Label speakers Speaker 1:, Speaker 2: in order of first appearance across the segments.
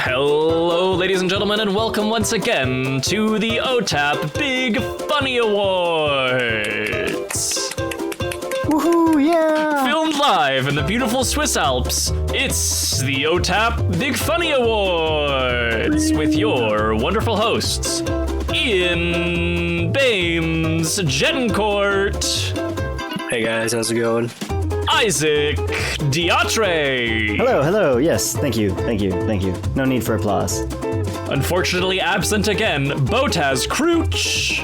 Speaker 1: Hello, ladies and gentlemen, and welcome once again to the OtaP Big Funny Awards.
Speaker 2: Woohoo, yeah!
Speaker 1: Filmed live in the beautiful Swiss Alps, it's the OtaP Big Funny Awards with your wonderful hosts, Ian Bames Jettencourt.
Speaker 3: Hey guys, how's it going?
Speaker 1: Isaac Diatre.
Speaker 2: Hello, yes, thank you. No need for applause.
Speaker 1: Unfortunately absent again, Botaz Crouch.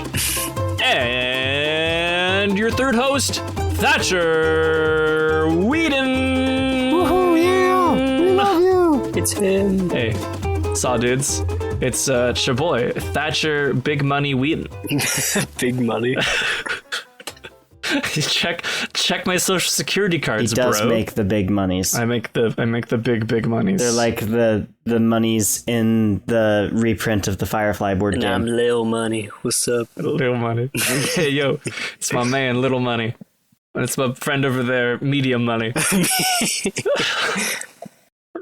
Speaker 1: And your third host, Thatcher Whedon.
Speaker 2: Woohoo, yeah! We love you!
Speaker 3: It's him.
Speaker 1: Hey, saw dudes. It's your boy, Thatcher Big Money Whedon.
Speaker 3: Big money.
Speaker 1: check my social security cards,
Speaker 2: He does
Speaker 1: bro.
Speaker 2: make the big monies.
Speaker 1: I make the big monies.
Speaker 2: They're like the monies in the reprint of the Firefly board
Speaker 3: And
Speaker 2: game.
Speaker 3: I'm Lil Money. What's up?
Speaker 1: Little Money. Hey, yo, it's my man, Little Money. And it's my friend over there, Medium Money.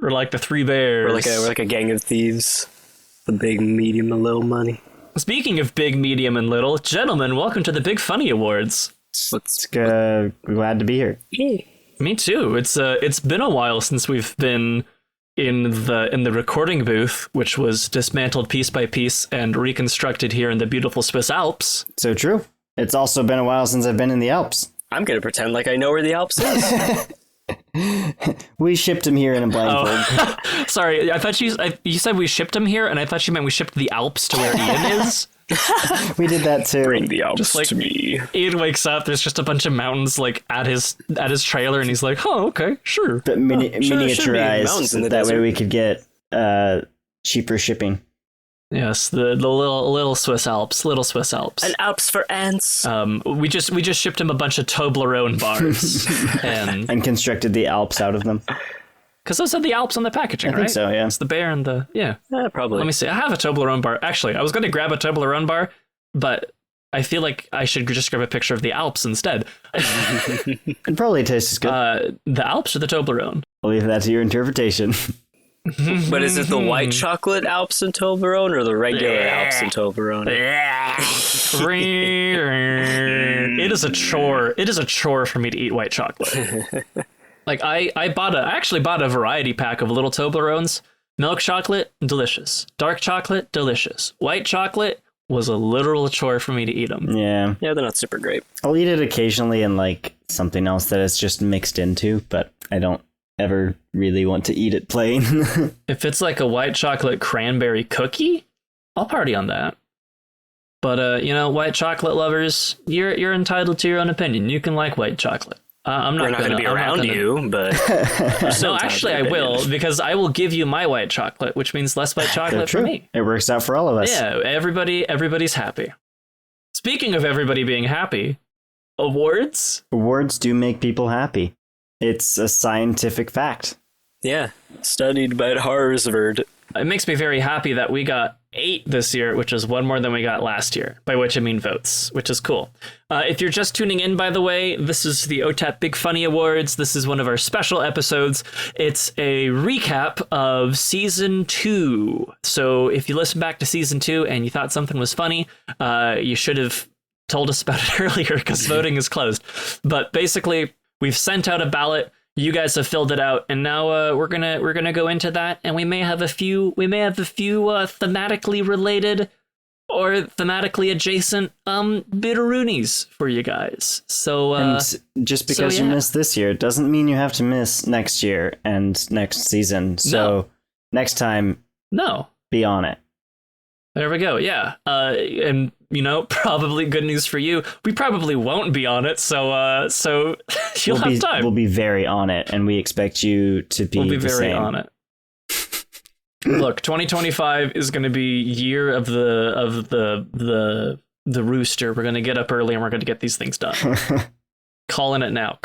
Speaker 1: We're like the three bears.
Speaker 3: We're like a gang of thieves. The big, medium, and little money.
Speaker 1: Speaking of big, medium, and little, gentlemen, welcome to the Big Funny Awards.
Speaker 2: Glad to be here.
Speaker 1: Me too. It's been a while since we've been in the recording booth, which was dismantled piece by piece and reconstructed here in the beautiful Swiss Alps.
Speaker 2: So true. It's also been a while since I've been in the Alps.
Speaker 3: I'm gonna pretend like I know where the Alps is.
Speaker 2: We shipped him here in a blindfold.
Speaker 1: Oh. Sorry, I thought you said we shipped him here, and I thought you meant we shipped the Alps to where Ian is.
Speaker 2: We did that too.
Speaker 3: Bring the Alps
Speaker 1: Just like
Speaker 3: to me.
Speaker 1: Ian wakes up, there's just a bunch of mountains like at his trailer, and he's like, "Oh, okay, sure."
Speaker 2: But
Speaker 3: Sure, there should be mountains
Speaker 2: miniaturized,
Speaker 3: in the
Speaker 2: that way
Speaker 3: desert.
Speaker 2: we could get cheaper shipping.
Speaker 1: Yes, the little Swiss Alps,
Speaker 3: And Alps for ants.
Speaker 1: We just shipped him a bunch of Toblerone bars,
Speaker 2: And constructed the Alps out of them.
Speaker 1: because those are the Alps on the packaging,
Speaker 2: I think
Speaker 1: right?
Speaker 2: so, yeah.
Speaker 1: It's the bear and the
Speaker 3: Probably.
Speaker 1: Let me see. I have a Toblerone bar. Actually, I was going to grab a Toblerone bar, but I feel like I should just grab a picture of the Alps instead.
Speaker 2: It probably tastes good.
Speaker 1: The Alps or the Toblerone?
Speaker 2: I'll leave that to your interpretation.
Speaker 3: But is it the white chocolate Alps and Toblerone or the regular Alps and Toblerone?
Speaker 1: It is a chore. It is a chore for me to eat white chocolate. Like I actually bought a variety pack of little Toblerones. Milk chocolate, delicious. Dark chocolate, delicious. White chocolate was a literal chore for me to eat them.
Speaker 2: Yeah.
Speaker 3: Yeah, they're not super great.
Speaker 2: I'll eat it occasionally in like something else that it's just mixed into, but I don't ever really want to eat it plain.
Speaker 1: If it's like a white chocolate cranberry cookie, I'll party on that. But white chocolate lovers, you're entitled to your own opinion. You can like white chocolate. I'm not
Speaker 3: We're not going to be
Speaker 1: I'm not
Speaker 3: around
Speaker 1: gonna-
Speaker 3: you, but...
Speaker 1: No, actually, I will, because I will give you my white chocolate, which means less white chocolate for
Speaker 2: True.
Speaker 1: me.
Speaker 2: It works out for all of us.
Speaker 1: Yeah, everybody's happy. Speaking of everybody being happy, awards?
Speaker 2: Awards do make people happy. It's a scientific fact.
Speaker 3: Yeah, studied by Harvard.
Speaker 1: It makes me very happy that we got 8 this year, which is one more than we got last year, by which I mean votes, which is cool. If you're just tuning in, by the way, this is the OtaP Big Funny Awards. This is one of our special episodes. It's a recap of Season 2. So if you listen back to Season 2 and you thought something was funny, you should have told us about it earlier because voting is closed. But basically, we've sent out a ballot. You guys have filled it out, and now we're gonna go into that, and we may have a few thematically related or thematically adjacent bitteroonies for you guys. So
Speaker 2: And just because you
Speaker 1: yeah.
Speaker 2: missed this year, doesn't mean you have to miss next year and next season. So next time,
Speaker 1: no,
Speaker 2: be on it.
Speaker 1: there we go. Yeah, and probably good news for you. We probably won't be on it, so you'll have time.
Speaker 2: We'll be very on it, and we expect you to be.
Speaker 1: We'll be
Speaker 2: the
Speaker 1: very
Speaker 2: same.
Speaker 1: on it. Look, 2025 is going to be year of the rooster. We're going to get up early and we're going to get these things done. Calling it now.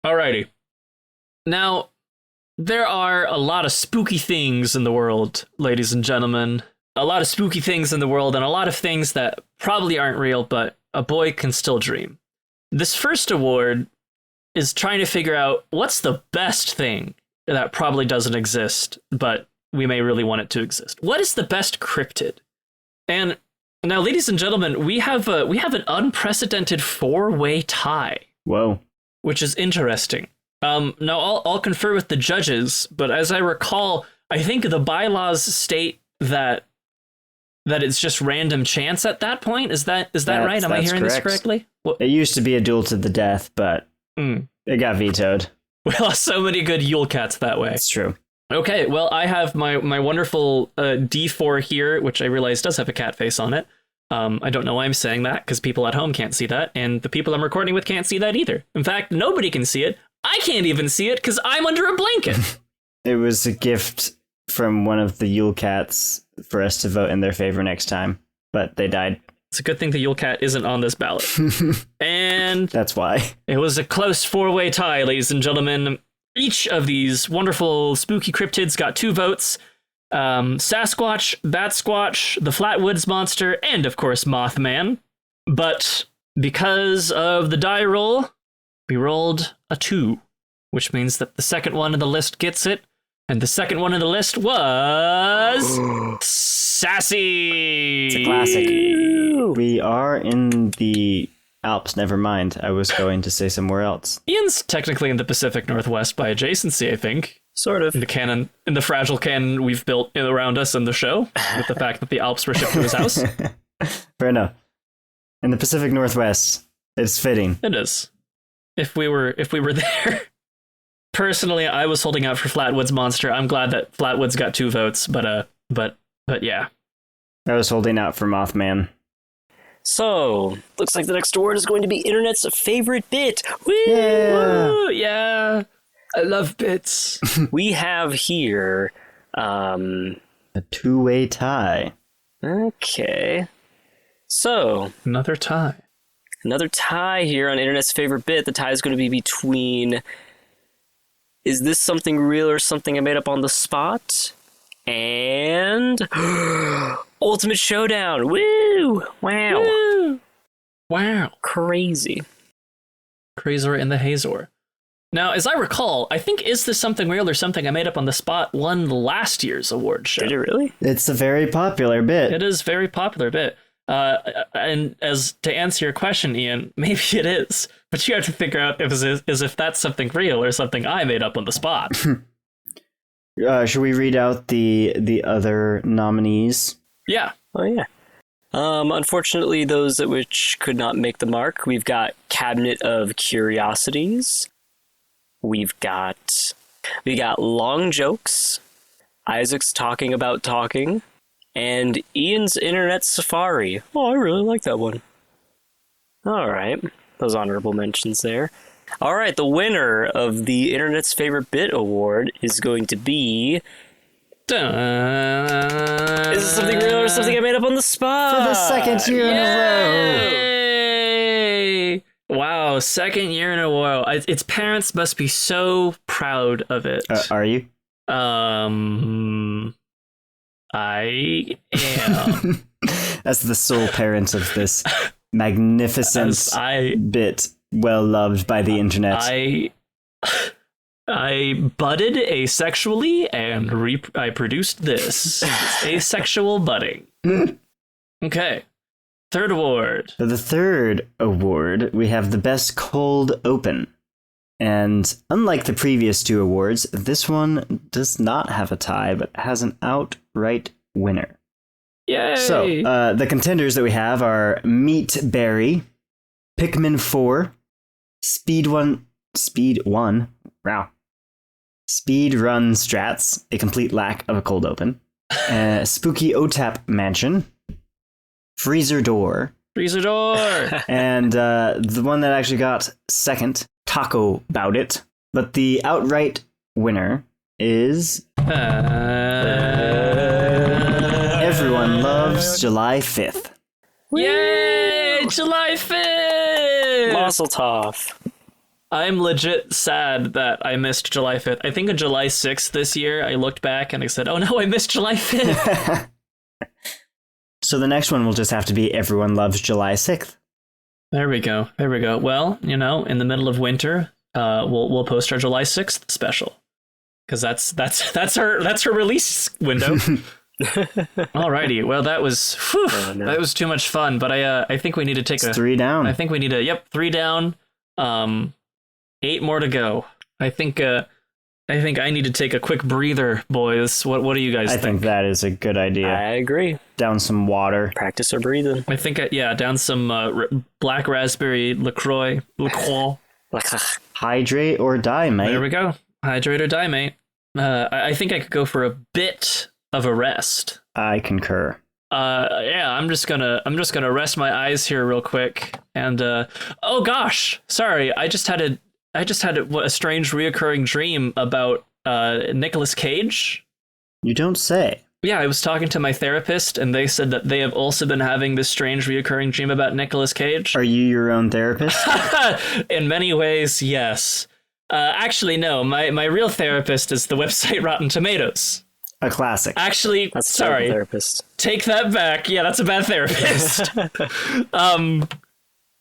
Speaker 1: Alrighty. Now, there are a lot of spooky things in the world, ladies and gentlemen. A lot of spooky things in the world, and a lot of things that probably aren't real, but a boy can still dream. This first award is trying to figure out what's the best thing that probably doesn't exist, but we may really want it to exist. What is the best cryptid? And now, ladies and gentlemen, we have an unprecedented 4-way tie.
Speaker 2: Whoa.
Speaker 1: Which is interesting. Now, I'll confer with the judges, but as I recall, I think the bylaws state that it's just random chance at that point. Is that right? Am I hearing this correctly?
Speaker 2: It used to be a duel to the death, but it got vetoed.
Speaker 1: We lost so many good Yule Cats that way.
Speaker 2: It's true.
Speaker 1: Okay, well, I have my wonderful D4 here, which I realize does have a cat face on it. I don't know why I'm saying that, because people at home can't see that, and the people I'm recording with can't see that either. In fact, nobody can see it. I can't even see it, because I'm under a blanket.
Speaker 2: It was a gift from one of the Yule Cats for us to vote in their favor next time, but they died.
Speaker 1: It's a good thing the Yule Cat isn't on this ballot. And
Speaker 2: that's why. It
Speaker 1: was a close 4-way tie, ladies and gentlemen. Each of these wonderful spooky cryptids got 2 votes. Sasquatch, Batsquatch, the Flatwoods Monster, and of course Mothman. But because of the die roll, we rolled a 2, which means that the second one in the list gets it. And the second one in the list was Sassy.
Speaker 2: It's a classic. We are in the Alps. Never mind. I was going to say somewhere else.
Speaker 1: Ian's technically in the Pacific Northwest by adjacency, I think.
Speaker 3: Sort of.
Speaker 1: In the fragile canon we've built around us in the show, with the fact that the Alps were shipped to his house.
Speaker 2: Fair enough. In the Pacific Northwest, it's fitting.
Speaker 1: It is. If we were there. Personally, I was holding out for Flatwoods Monster. I'm glad that Flatwoods got 2 votes, but yeah.
Speaker 2: I was holding out for Mothman.
Speaker 3: So, looks like the next award is going to be Internet's favorite bit. Woo!
Speaker 2: Yeah.
Speaker 1: Woo! Yeah. I love bits.
Speaker 3: We have here
Speaker 2: a 2-way tie.
Speaker 3: Okay. So,
Speaker 1: another tie
Speaker 3: here on Internet's favorite bit. The tie is going to be between Is This Something Real or Something I Made Up on the Spot? And Ultimate Showdown. Woo! Wow.
Speaker 1: Woo! Wow.
Speaker 3: Crazy.
Speaker 1: Crazier in the Hazor. Now, as I recall, I think Is This Something Real or Something I Made Up on the Spot won last year's award show.
Speaker 3: Did it really?
Speaker 2: It's a very popular bit.
Speaker 1: It is a very popular bit. And as to answer your question, Ian, maybe it is, but you have to figure out if that's something real or something I made up on the spot.
Speaker 2: Should we read out the other nominees?
Speaker 1: Yeah.
Speaker 3: Oh, yeah. Unfortunately, those which could not make the mark, we've got Cabinet of Curiosities. We got Long Jokes, Isaac's Talking About Talking, and Ian's Internet Safari. Oh, I really like that one. All right. Those honorable mentions there. All right. The winner of the Internet's Favorite Bit Award is going to be...
Speaker 1: Dun.
Speaker 3: Is This Something Real or Something I Made Up on the Spot?
Speaker 2: For the second year in a row.
Speaker 1: Yay! Wow, second year in a row. Its parents must be so proud of it.
Speaker 2: Are you?
Speaker 1: I am.
Speaker 2: As the sole parent of this magnificent bit, well loved by the internet.
Speaker 1: I budded asexually and I produced this. It's asexual budding. Okay. Third award.
Speaker 2: For the third award, we have the best cold open. And unlike the previous 2 awards, this one does not have a tie, but has an outright winner.
Speaker 1: Yay!
Speaker 2: So, the contenders that we have are Meat Berry, Pikmin 4, Speed Run Strats, a complete lack of a cold open, Spooky OtaP Mansion, Freezer Door, and the one that actually got second, Taco Bout It. But the outright winner is Everyone Loves July 5th.
Speaker 1: Yay! July 5th!
Speaker 3: Mazel tov.
Speaker 1: I'm legit sad that I missed July 5th. I think on July 6th this year, I looked back and I said, oh no, I missed July 5th.
Speaker 2: So the next one will just have to be Everyone Loves July 6th.
Speaker 1: There we go. Well, in the middle of winter, we'll post our July 6th special. because that's her release window. Alrighty, well that was that was too much fun, but I think we need to take
Speaker 2: It's 3 down.
Speaker 1: I think we need to 3 down, 8 more to go. I think I need to take a quick breather, boys. What do you guys think?
Speaker 2: I think that is a good idea.
Speaker 3: I agree.
Speaker 2: Down some water.
Speaker 3: Practice our breathing.
Speaker 1: I think down some black raspberry LaCroix.
Speaker 2: Hydrate or die, mate.
Speaker 1: There we go. Hydrate or die, mate. I think I could go for a bit of a rest.
Speaker 2: I concur.
Speaker 1: I'm just gonna rest my eyes here real quick. And oh gosh, sorry, I just had a strange reoccurring dream about Nicolas Cage.
Speaker 2: You don't say.
Speaker 1: Yeah, I was talking to my therapist, and they said that they have also been having this strange reoccurring dream about Nicolas Cage.
Speaker 2: Are you your own therapist?
Speaker 1: In many ways, yes. Actually, no. My real therapist is the website Rotten Tomatoes.
Speaker 2: A classic.
Speaker 1: Actually,
Speaker 3: That's
Speaker 1: sorry.
Speaker 3: a therapist.
Speaker 1: Take that back. Yeah, that's a bad therapist.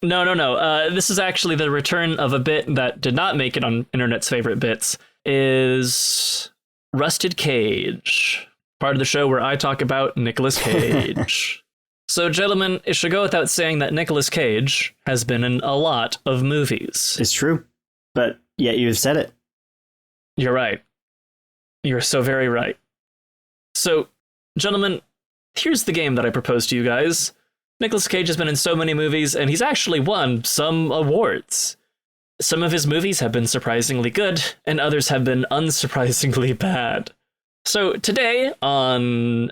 Speaker 1: No. This is actually the return of a bit that did not make it on Internet's Favorite Bits. Is Rusted Cage. Part of the show where I talk about Nicolas Cage. So, gentlemen, it should go without saying that Nicolas Cage has been in a lot of movies.
Speaker 2: It's true. But yet you've said it.
Speaker 1: You're right. You're so very right. So, gentlemen, here's the game that I propose to you guys. Nicolas Cage has been in so many movies, and he's actually won some awards. Some of his movies have been surprisingly good, and others have been unsurprisingly bad. So today on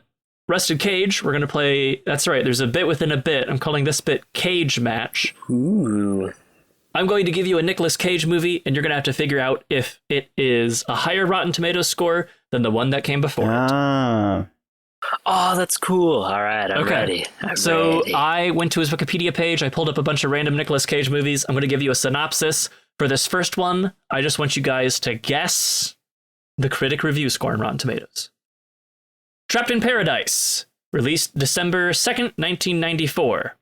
Speaker 1: Rusted Cage, we're going to play... That's right, there's a bit within a bit. I'm calling this bit Cage Match.
Speaker 3: Ooh.
Speaker 1: I'm going to give you a Nicolas Cage movie, and you're going to have to figure out if it is a higher Rotten Tomatoes score than the one that came before it.
Speaker 3: Oh, that's cool. All right, I'm ready.
Speaker 1: I went to his Wikipedia page. I pulled up a bunch of random Nicolas Cage movies. I'm going to give you a synopsis. For this first one, I just want you guys to guess the critic review score on Rotten Tomatoes. Trapped in Paradise, released December 2nd, 1994.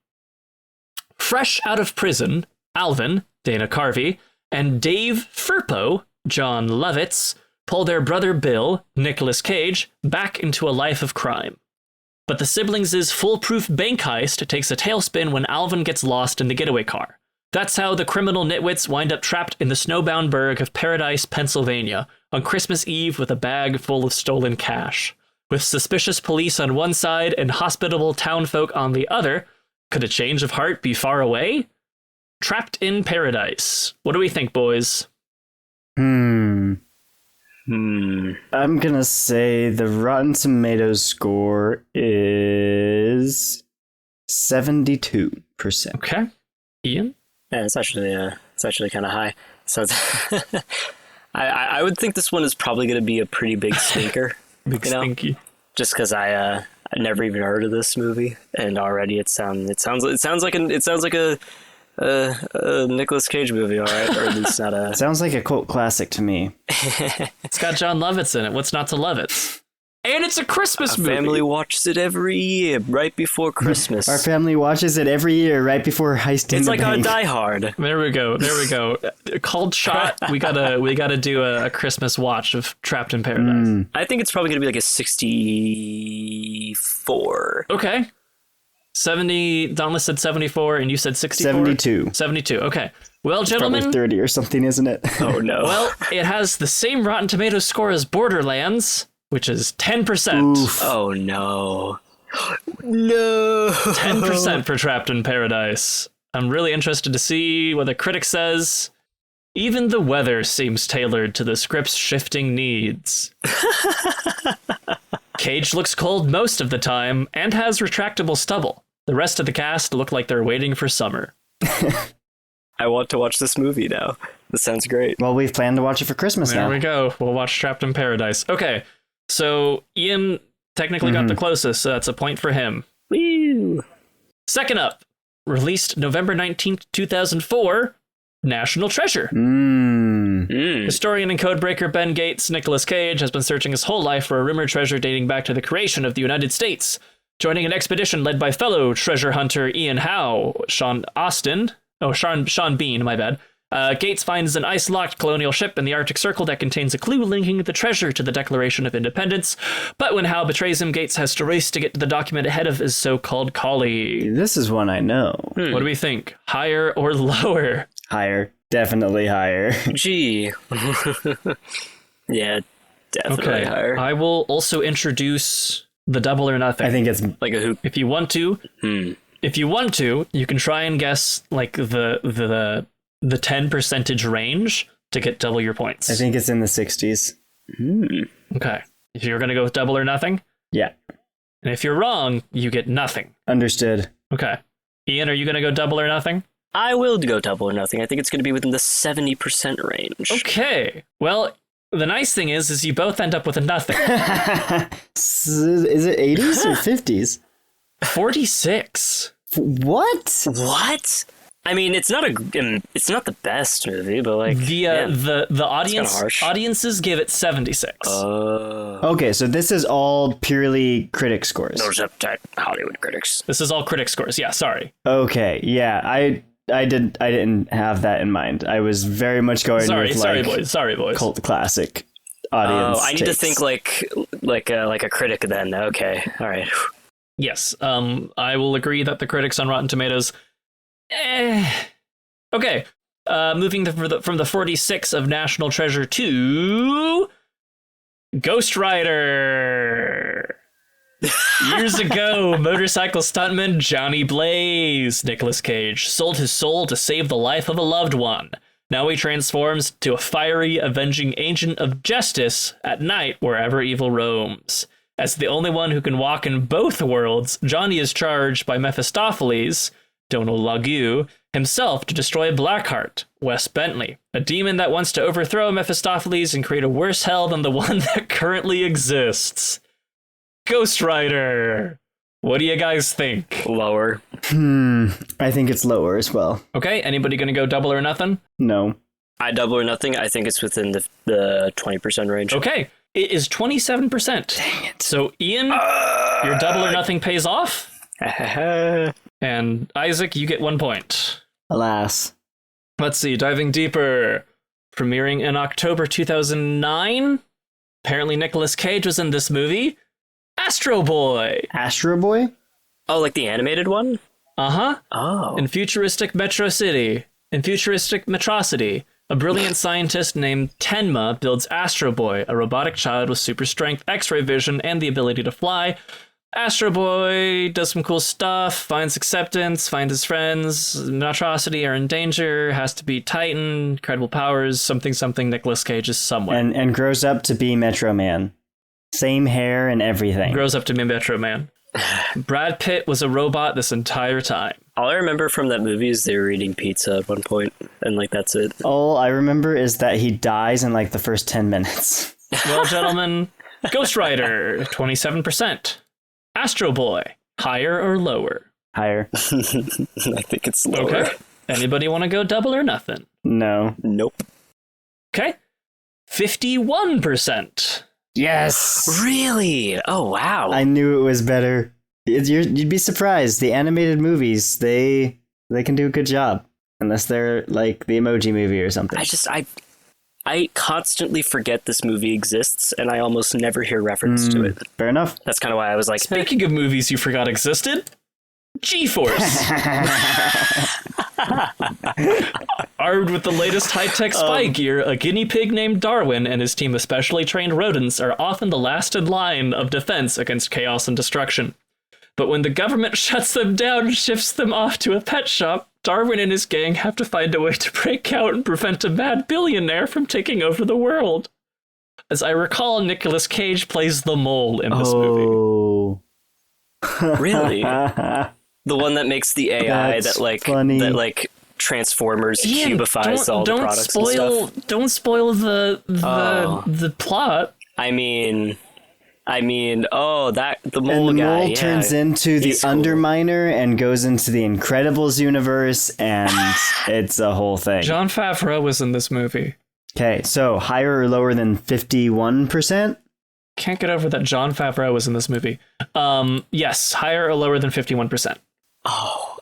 Speaker 1: Fresh out of prison, Alvin, Dana Carvey, and Dave Firpo, John Lovitz, pull their brother Bill, Nicolas Cage, back into a life of crime. But the siblings' foolproof bank heist takes a tailspin when Alvin gets lost in the getaway car. That's how the criminal nitwits wind up trapped in the snowbound burg of Paradise, Pennsylvania, on Christmas Eve with a bag full of stolen cash. With suspicious police on one side and hospitable townfolk on the other, could a change of heart be far away? Trapped in Paradise. What do we think, boys?
Speaker 2: I'm gonna say the Rotten Tomatoes score is 72%.
Speaker 1: Okay. Ian?
Speaker 3: Yeah, it's actually kind of high. So I would think this one is probably going to be a pretty big stinker.
Speaker 1: Stinky.
Speaker 3: Just because I never even heard of this movie, and already it sounds like a Nicolas Cage movie, all right, or at least not a.
Speaker 2: Sounds like a cult classic to me.
Speaker 1: It's got John Lovitz in it. What's not to love it? And it's a Christmas movie.
Speaker 3: Our family watches it every year, right before Christmas.
Speaker 2: Our family watches it every year, right before heisting
Speaker 3: It's
Speaker 2: the
Speaker 3: like
Speaker 2: bank.
Speaker 3: our Die Hard.
Speaker 1: There we go. Called shot. We gotta do a Christmas watch of Trapped in Paradise.
Speaker 3: I think it's probably gonna be like a 64.
Speaker 1: Okay. 70. Dauntless said 74, and you said 64.
Speaker 2: 72.
Speaker 1: 72. Okay. Well, gentlemen.
Speaker 2: Probably 30 or something, isn't it?
Speaker 3: Oh no.
Speaker 1: Well, it has the same Rotten Tomatoes score as Borderlands, which is 10%.
Speaker 2: Oof.
Speaker 3: Oh no. No.
Speaker 1: 10% for Trapped in Paradise. I'm really interested to see what the critic says. Even the weather seems tailored to the script's shifting needs. Cage looks cold most of the time and has retractable stubble. The rest of the cast look like they're waiting for summer.
Speaker 3: I want to watch this movie now. This sounds great.
Speaker 2: Well, we've planned to watch it for Christmas now.
Speaker 1: There we go. We'll watch Trapped in Paradise. Okay, so Ian technically got the closest, so that's a point for him.
Speaker 3: Woo!
Speaker 1: Second up, released November 19th, 2004, National Treasure. Historian and codebreaker Ben Gates, Nicolas Cage, has been searching his whole life for a rumored treasure dating back to the creation of the United States. Joining an expedition led by fellow treasure hunter Ian Howe, Sean Bean, Gates finds an ice-locked colonial ship in the Arctic Circle that contains a clue linking the treasure to the Declaration of Independence. But when Hal betrays him, Gates has to race to get to the document ahead of his so-called colleague.
Speaker 2: This is one I know.
Speaker 1: What do we think? Higher or lower?
Speaker 2: Higher. Definitely higher.
Speaker 3: Gee. Yeah, definitely higher.
Speaker 1: I will also introduce the double or nothing.
Speaker 2: I think it's
Speaker 3: Like a hoop.
Speaker 1: If you want to, you can try and guess like the 10% range to get double your points.
Speaker 2: I think it's in the 60s.
Speaker 1: Okay. If you're going to go with double or nothing?
Speaker 2: Yeah.
Speaker 1: And if you're wrong, you get nothing.
Speaker 2: Understood.
Speaker 1: Okay. Ian, are you going to go double or nothing?
Speaker 3: I will go double or nothing. I think it's going to be within the 70% range.
Speaker 1: Okay. Well, the nice thing is you both end up with a nothing.
Speaker 2: Is it 80s or 50s?
Speaker 1: 46.
Speaker 2: What?
Speaker 3: What? I mean, it's not the best movie, but like
Speaker 1: The audiences give it 76.
Speaker 2: Okay, so this is all purely critic scores.
Speaker 3: Those uptight Hollywood critics.
Speaker 1: This is all critic scores. Yeah, sorry.
Speaker 2: Okay, yeah, I didn't have that in mind. I was very much going with
Speaker 1: sorry boys.
Speaker 2: Cult classic audience.
Speaker 3: Oh, I need to think like a critic then. Okay, all right.
Speaker 1: Yes, I will agree that the critics on Rotten Tomatoes. Okay, moving from the 46 of National Treasure to Ghost Rider. Years ago, motorcycle stuntman Johnny Blaze, Nicolas Cage, sold his soul to save the life of a loved one. Now he transforms to a fiery, avenging agent of justice at night wherever evil roams. As the only one who can walk in both worlds, Johnny is charged by Mephistopheles, Donal Lagu, himself to destroy Blackheart, Wes Bentley, a demon that wants to overthrow Mephistopheles and create a worse hell than the one that currently exists. Ghost Rider. What do you guys think?
Speaker 3: Lower.
Speaker 2: I think it's lower as well.
Speaker 1: Okay, anybody gonna go double or nothing?
Speaker 2: No.
Speaker 3: I double or nothing. I think it's within the 20% range.
Speaker 1: Okay, it is 27%.
Speaker 2: Dang it.
Speaker 1: So Ian, your double or nothing pays off. And Isaac, you get 1 point.
Speaker 2: Alas.
Speaker 1: Let's see, diving deeper. Premiering in October 2009. Apparently Nicolas Cage was in this movie. Astro Boy.
Speaker 2: Astro Boy?
Speaker 3: Oh, like the animated one?
Speaker 1: Uh-huh.
Speaker 3: Oh.
Speaker 1: In futuristic Metrocity, a brilliant scientist named Tenma builds Astro Boy, a robotic child with super strength, X-ray vision, and the ability to fly. Astro Boy does some cool stuff, finds acceptance, finds his friends, Metrocity are in danger, has to beat Titan, incredible powers, something, Nicolas Cage is somewhere.
Speaker 2: And grows up to be Metro Man. Same hair and everything.
Speaker 1: Grows up to be Metro Man. Brad Pitt was a robot this entire time.
Speaker 3: All I remember from that movie is they were eating pizza at one point, and like that's it.
Speaker 2: All I remember is that he dies in like the first 10 minutes.
Speaker 1: Well, gentlemen, Ghost Rider, 27%. Astro Boy, higher or lower?
Speaker 2: Higher.
Speaker 3: I think it's lower.
Speaker 1: Okay. Anybody want to go double or nothing?
Speaker 2: No.
Speaker 3: Nope.
Speaker 1: Okay. 51%.
Speaker 2: Yes!
Speaker 3: Really? Oh, wow.
Speaker 2: I knew it was better. You'd be surprised. The animated movies, they can do a good job. Unless they're like the Emoji Movie or something.
Speaker 3: I constantly forget this movie exists, and I almost never hear reference to it.
Speaker 2: Fair enough.
Speaker 3: That's kind of why I was like,
Speaker 1: Speaking of movies you forgot existed, G-Force. Armed with the latest high-tech spy gear, a guinea pig named Darwin and his team of specially trained rodents are often the last in line of defense against chaos and destruction. But when the government shuts them down and shifts them off to a pet shop, Darwin and his gang have to find a way to break out and prevent a mad billionaire from taking over the world. As I recall, Nicolas Cage plays the mole in this movie.
Speaker 3: really? The one that makes the AI
Speaker 2: That's
Speaker 3: funny. That like Transformers cubifies all the products and stuff.
Speaker 1: Don't spoil the plot.
Speaker 3: I mean, the mole
Speaker 2: and the
Speaker 3: guy
Speaker 2: mole turns into the Underminer and goes into the Incredibles universe, and it's a whole thing.
Speaker 1: Jon Favreau was in this movie.
Speaker 2: Okay, so higher or lower than 51%?
Speaker 1: Can't get over that Jon Favreau was in this movie. Yes, higher or lower than 51%.
Speaker 3: Oh,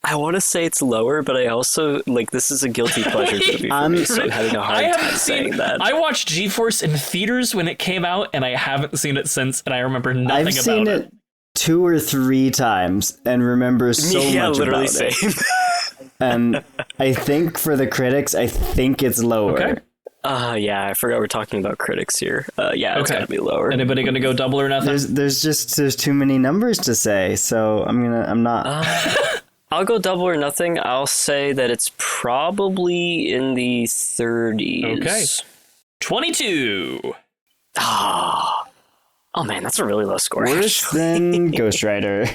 Speaker 3: I want to say it's lower, but I also, like, this is a guilty pleasure movie for me, so I'm having a hard time saying that.
Speaker 1: I watched G-Force in theaters when it came out, and I haven't seen it since, and I remember nothing about it.
Speaker 2: I've seen it 2 or 3 times and remember so much
Speaker 3: literally
Speaker 2: about
Speaker 3: same.
Speaker 2: it. And I think for the critics, I think it's lower.
Speaker 1: Okay.
Speaker 3: Yeah, I forgot we're talking about critics here. It's gotta be lower.
Speaker 1: Anybody gonna go double or nothing?
Speaker 2: There's too many numbers to say, so I'm not.
Speaker 3: I'll go double or nothing. I'll say that it's probably in the 30s.
Speaker 1: Okay. 22.
Speaker 3: Oh man, that's a really low score.
Speaker 2: Worse than Ghost Rider.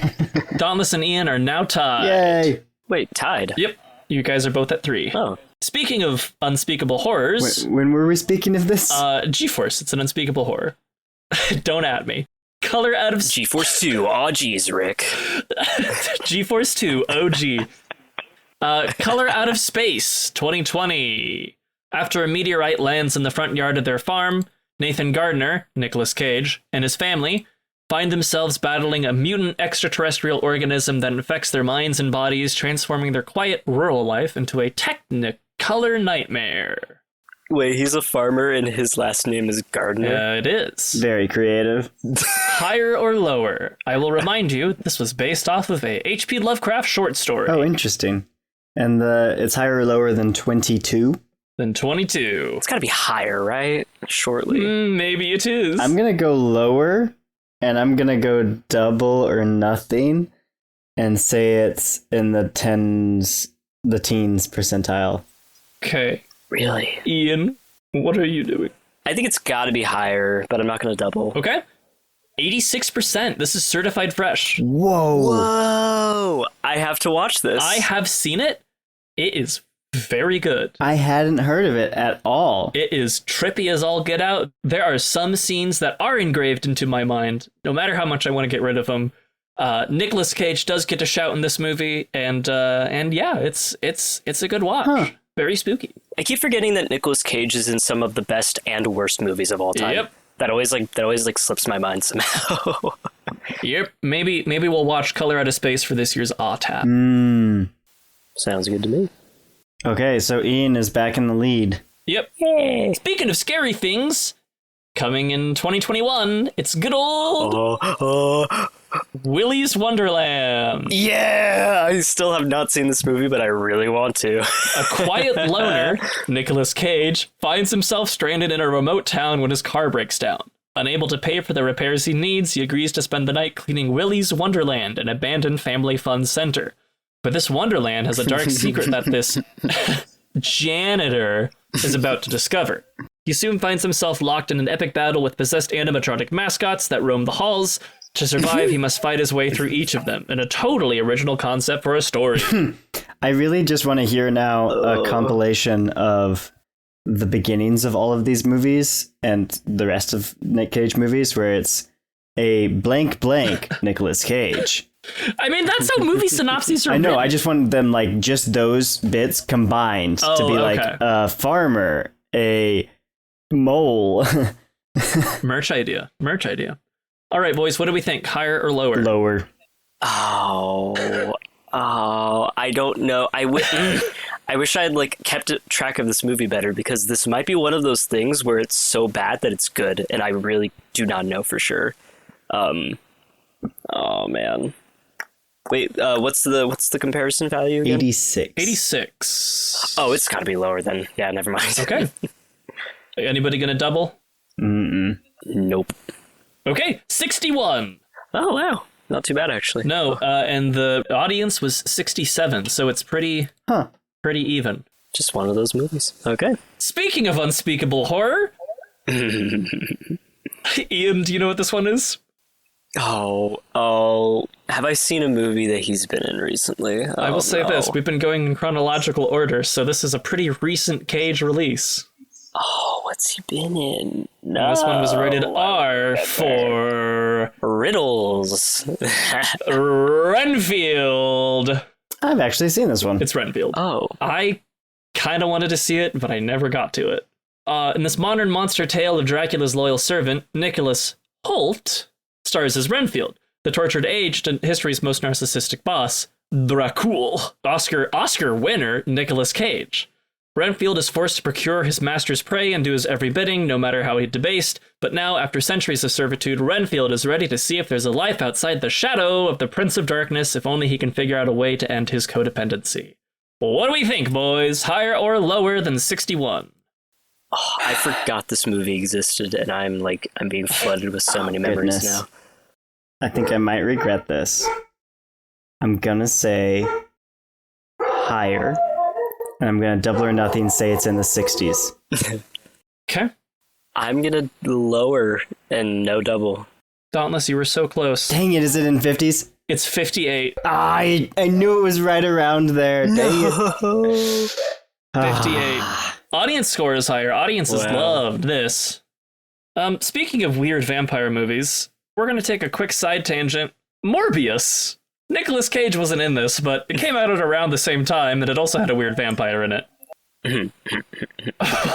Speaker 1: Dauntless and Ian are now tied.
Speaker 2: Yay!
Speaker 3: Wait, tied?
Speaker 1: Yep. You guys are both at 3.
Speaker 3: Oh.
Speaker 1: Speaking of unspeakable horrors...
Speaker 2: When were we speaking of this?
Speaker 1: G-Force. It's an unspeakable horror. Don't at me. Color out of...
Speaker 3: G-Force 2. Aw, geez, Rick.
Speaker 1: G-Force 2. OG. Color Out of Space. 2020. After a meteorite lands in the front yard of their farm, Nathan Gardner, Nicolas Cage, and his family find themselves battling a mutant extraterrestrial organism that infects their minds and bodies, transforming their quiet rural life into a technicolor nightmare.
Speaker 3: Wait, he's a farmer and his last name is Gardner?
Speaker 1: It is.
Speaker 2: Very creative.
Speaker 1: Higher or lower? I will remind you, this was based off of a H.P. Lovecraft short story.
Speaker 2: Oh, interesting. And it's higher or lower than 22?
Speaker 1: Than 22.
Speaker 3: It's gotta be higher, right? Shortly.
Speaker 1: Maybe it is.
Speaker 2: I'm gonna go lower, and I'm gonna go double or nothing, and say it's in the teens percentile.
Speaker 1: Okay.
Speaker 3: Really?
Speaker 1: Ian, what are you doing?
Speaker 3: I think it's gotta be higher, but I'm not gonna double.
Speaker 1: Okay. 86%. This is certified fresh.
Speaker 3: Whoa! I have to watch this.
Speaker 1: I have seen it. It is very good.
Speaker 2: I hadn't heard of it at all.
Speaker 1: It is trippy as all get out. There are some scenes that are engraved into my mind, no matter how much I want to get rid of them. Nicolas Cage does get to shout in this movie, and yeah, it's a good watch.
Speaker 2: Huh.
Speaker 1: Very spooky.
Speaker 3: I keep forgetting that Nicolas Cage is in some of the best and worst movies of all time.
Speaker 1: Yep.
Speaker 3: That always slips my mind somehow.
Speaker 1: Yep. Maybe we'll watch Color Out of Space for this year's OtaP.
Speaker 3: Sounds good to me.
Speaker 2: Okay, so Ian is back in the lead.
Speaker 1: Yep.
Speaker 3: Yay.
Speaker 1: Speaking of scary things, coming in 2021, it's good old Willy's Wonderland.
Speaker 3: Yeah, I still have not seen this movie, but I really want to.
Speaker 1: A quiet loner, Nicolas Cage, finds himself stranded in a remote town when his car breaks down. Unable to pay for the repairs he needs, he agrees to spend the night cleaning Willy's Wonderland, an abandoned family fun center. But this Wonderland has a dark secret that this janitor is about to discover. He soon finds himself locked in an epic battle with possessed animatronic mascots that roam the halls. To survive, he must fight his way through each of them, in a totally original concept for a story.
Speaker 2: I really just want to hear now a compilation of the beginnings of all of these movies and the rest of Nick Cage movies, where it's a blank Nicolas Cage.
Speaker 1: I mean, that's how movie synopses are
Speaker 2: I know,
Speaker 1: written.
Speaker 2: I just want them like just those bits combined to be like a farmer, a mole.
Speaker 1: Merch idea. All right, boys, what do we think? Higher or lower?
Speaker 2: Lower.
Speaker 3: Oh, I don't know. I wish I had like kept track of this movie better, because this might be one of those things where it's so bad that it's good, and I really do not know for sure. Oh man. Wait, what's the comparison value again?
Speaker 2: 86.
Speaker 3: Oh, it's got to be lower then. Yeah, never mind.
Speaker 1: Okay. Anybody gonna double?
Speaker 3: Nope.
Speaker 1: Okay, 61.
Speaker 3: Oh wow, not too bad actually.
Speaker 1: No, and the audience was 67, so it's pretty even.
Speaker 3: Just one of those movies. Okay.
Speaker 1: Speaking of unspeakable horror, Ian, do you know what this one is?
Speaker 3: Oh, have I seen a movie that he's been in recently?
Speaker 1: I will say this, we've been going in chronological order, so this is a pretty recent Cage release.
Speaker 3: Oh, what's he been in? No.
Speaker 1: This one was rated R for...
Speaker 3: Riddles.
Speaker 1: Renfield.
Speaker 2: I've actually seen this one.
Speaker 1: It's Renfield.
Speaker 3: Oh.
Speaker 1: I kind of wanted to see it, but I never got to it. In this modern monster tale of Dracula's loyal servant, Nicholas Hoult stars as Renfield, the tortured aged and history's most narcissistic boss. Dracul. Oscar winner Nicolas Cage. Renfield is forced to procure his master's prey and do his every bidding, no matter how he debased. But now, after centuries of servitude, Renfield is ready to see if there's a life outside the shadow of the Prince of Darkness, if only he can figure out a way to end his codependency. What do we think, boys? Higher or lower than 61?
Speaker 3: Oh, I forgot this movie existed, and I'm being flooded with so many memories now.
Speaker 2: I think I might regret this. I'm gonna say higher. And I'm going to double or nothing and say it's in the 60s.
Speaker 1: Okay.
Speaker 3: I'm going to lower and no double.
Speaker 1: Dauntless, you were so close.
Speaker 2: Dang it, is it in 50s?
Speaker 1: It's 58.
Speaker 2: I knew it was right around there. Dang it.
Speaker 1: 58. Audience score is higher. Audiences loved this. Speaking of weird vampire movies, we're going to take a quick side tangent. Morbius. Nicolas Cage wasn't in this, but it came out at around the same time, and it also had a weird vampire in it.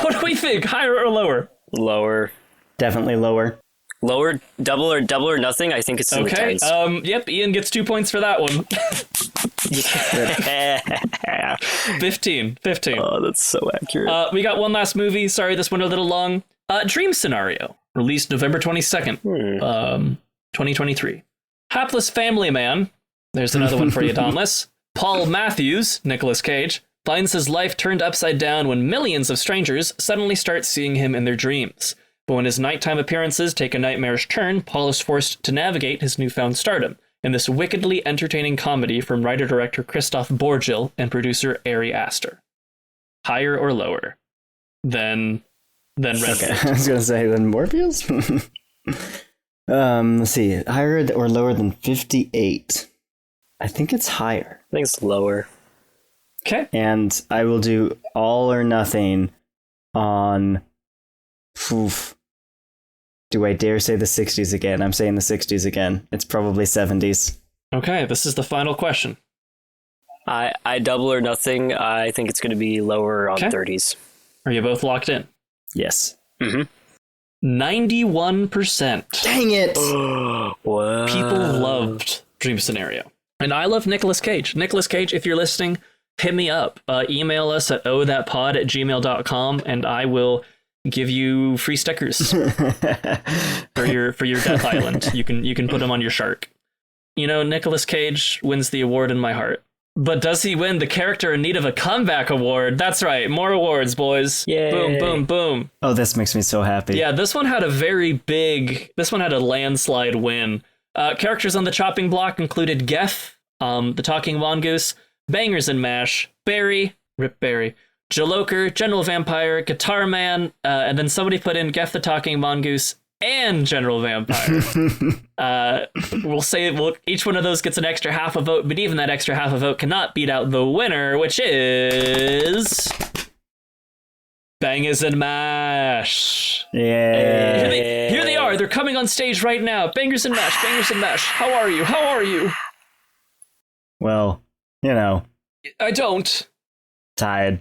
Speaker 1: What do we think? Higher or lower?
Speaker 3: Lower.
Speaker 2: Definitely lower.
Speaker 3: Lower, double or nothing? I think it's in the tens.
Speaker 1: Yep, Ian gets 2 points for that one. 15.
Speaker 3: Oh, that's so accurate.
Speaker 1: We got one last movie. Sorry, this one a little long. Dream Scenario. Released November 22nd, 2023. Hapless Family Man. There's another one for you, Dauntless. Paul Matthews, Nicolas Cage, finds his life turned upside down when millions of strangers suddenly start seeing him in their dreams. But when his nighttime appearances take a nightmarish turn, Paul is forced to navigate his newfound stardom in this wickedly entertaining comedy from writer-director Christoph Borgil and producer Ari Aster. Higher or lower than Renfield?
Speaker 2: Okay, I was going to say then Morbius? Let's see, higher or lower than 58? I think it's higher.
Speaker 3: I think it's lower.
Speaker 1: Okay.
Speaker 2: And I will do all or nothing on... Do I dare say the 60s again? I'm saying the 60s again. It's probably 70s.
Speaker 1: Okay, this is the final question.
Speaker 3: I double or nothing. I think it's going to be lower on 30s.
Speaker 1: Are you both locked in?
Speaker 2: Yes.
Speaker 3: Mm-hmm.
Speaker 1: 91%.
Speaker 2: Dang it!
Speaker 3: Wow.
Speaker 1: People loved Dream Scenario. And I love Nicolas Cage. Nicolas Cage, if you're listening, hit me up. Email us at othatpod@gmail.com, and I will give you free stickers for your Death Island. You can put them on your shark. You know, Nicolas Cage wins the award in my heart. But does he win the Character in Need of a Comeback award? That's right. More awards, boys.
Speaker 3: Yay.
Speaker 1: Boom, boom, boom.
Speaker 2: Oh, this makes me so happy.
Speaker 1: Yeah, this one had a landslide win. Characters on the chopping block included Geff, the Talking Mongoose, Bangers and Mash, Barry, Rip Barry, Jaloker, General Vampire, Guitar Man, and then somebody put in Geff the Talking Mongoose and General Vampire. We'll say each one of those gets an extra half a vote, but even that extra half a vote cannot beat out the winner, which is... Bangers and Mash.
Speaker 2: Yeah.
Speaker 1: Here they are. They're coming on stage right now. Bangers and Mash. Bangers and Mash. How are you? How are you?
Speaker 2: Well, you know.
Speaker 1: I don't.
Speaker 2: Tired.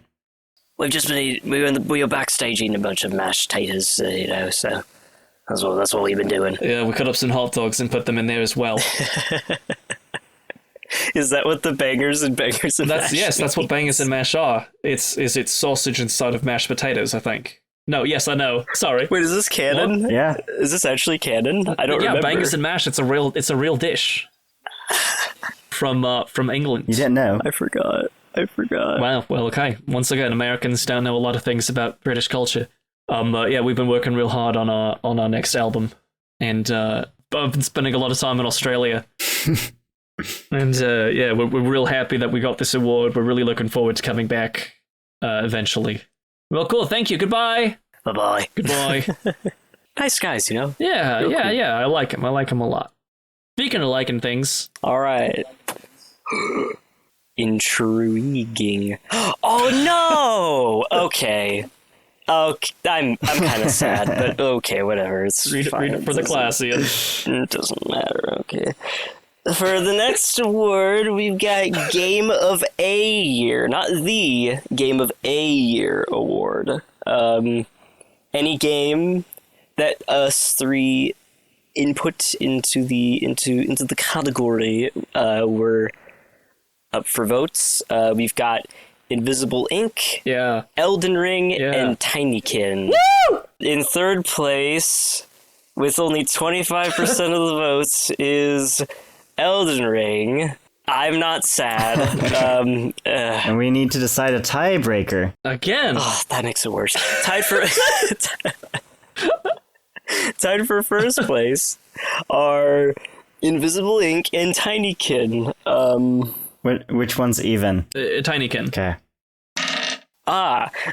Speaker 3: We've just been we were backstage eating a bunch of mashed taters, so that's what we've been doing.
Speaker 1: Yeah, we cut up some hot dogs and put them in there as well.
Speaker 3: Is that what the bangers and mash
Speaker 1: Yes, that's what bangers and mash are. It's sausage inside of mashed potatoes, I think. No, yes, I know. Sorry.
Speaker 3: Wait, is this canon?
Speaker 2: What? Yeah.
Speaker 3: Is this actually canon? I don't remember.
Speaker 1: Yeah, bangers and mash. It's a real dish from England.
Speaker 2: You didn't know?
Speaker 3: I forgot.
Speaker 1: Wow. Well, okay. Once again, Americans don't know a lot of things about British culture. Yeah, we've been working real hard on our next album, and I've been spending a lot of time in Australia. And yeah, we're real happy that we got this award. We're really looking forward to coming back eventually. Well, cool. Thank you. Goodbye.
Speaker 3: Bye-bye.
Speaker 1: Goodbye.
Speaker 3: Nice guys, you know?
Speaker 1: Yeah,
Speaker 3: Real
Speaker 1: yeah,
Speaker 3: cool.
Speaker 1: yeah. I like him. I like him a lot. Speaking of liking things.
Speaker 3: All right. Intriguing. Oh, no! Okay. I'm kind of sad, but okay, whatever. It's
Speaker 1: Read it for the class, Ian.
Speaker 3: It doesn't matter, okay. For the next award, we've got Game of a Year. Not the Game of a Year award. Any game that us three input into the category we're up for votes. We've got Invisible Ink,
Speaker 1: Yeah.
Speaker 3: Elden Ring,
Speaker 1: Yeah.
Speaker 3: and Tinykin.
Speaker 1: Woo!
Speaker 3: In third place, with only 25% of the votes, is Elden Ring. I'm not sad.
Speaker 2: And we need to decide a tiebreaker.
Speaker 1: Again.
Speaker 3: Oh, that makes it worse. Tied for first place are Invisible Ink and Tinykin.
Speaker 2: Which one's even?
Speaker 1: Tinykin.
Speaker 2: Okay.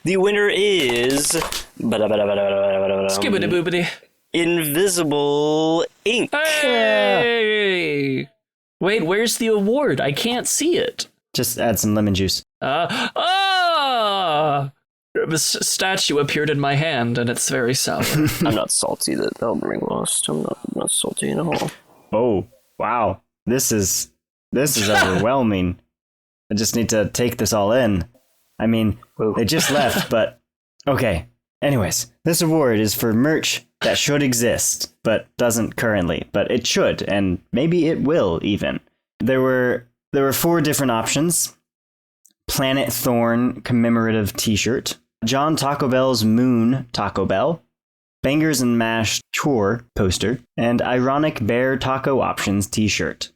Speaker 3: The winner is
Speaker 1: Skibbity boobity.
Speaker 3: Invisible Ink.
Speaker 1: Hey! Wait, where's the award? I can't see it.
Speaker 2: Just add some lemon juice.
Speaker 1: The statue appeared in my hand, and it's very sour.
Speaker 3: I'm not salty that Elden Ring lost. I'm not salty at all.
Speaker 2: Oh, wow. This is overwhelming. I just need to take this all in. I mean, they just left, but okay. Anyways, this award is for merch that should exist, but doesn't currently. But it should, and maybe it will even. There were 4 different options. Planet Thorn commemorative t-shirt, John Taco Bell's Moon Taco Bell, Bangers and Mash Tour poster, and Ironic Bear Taco Options t-shirt.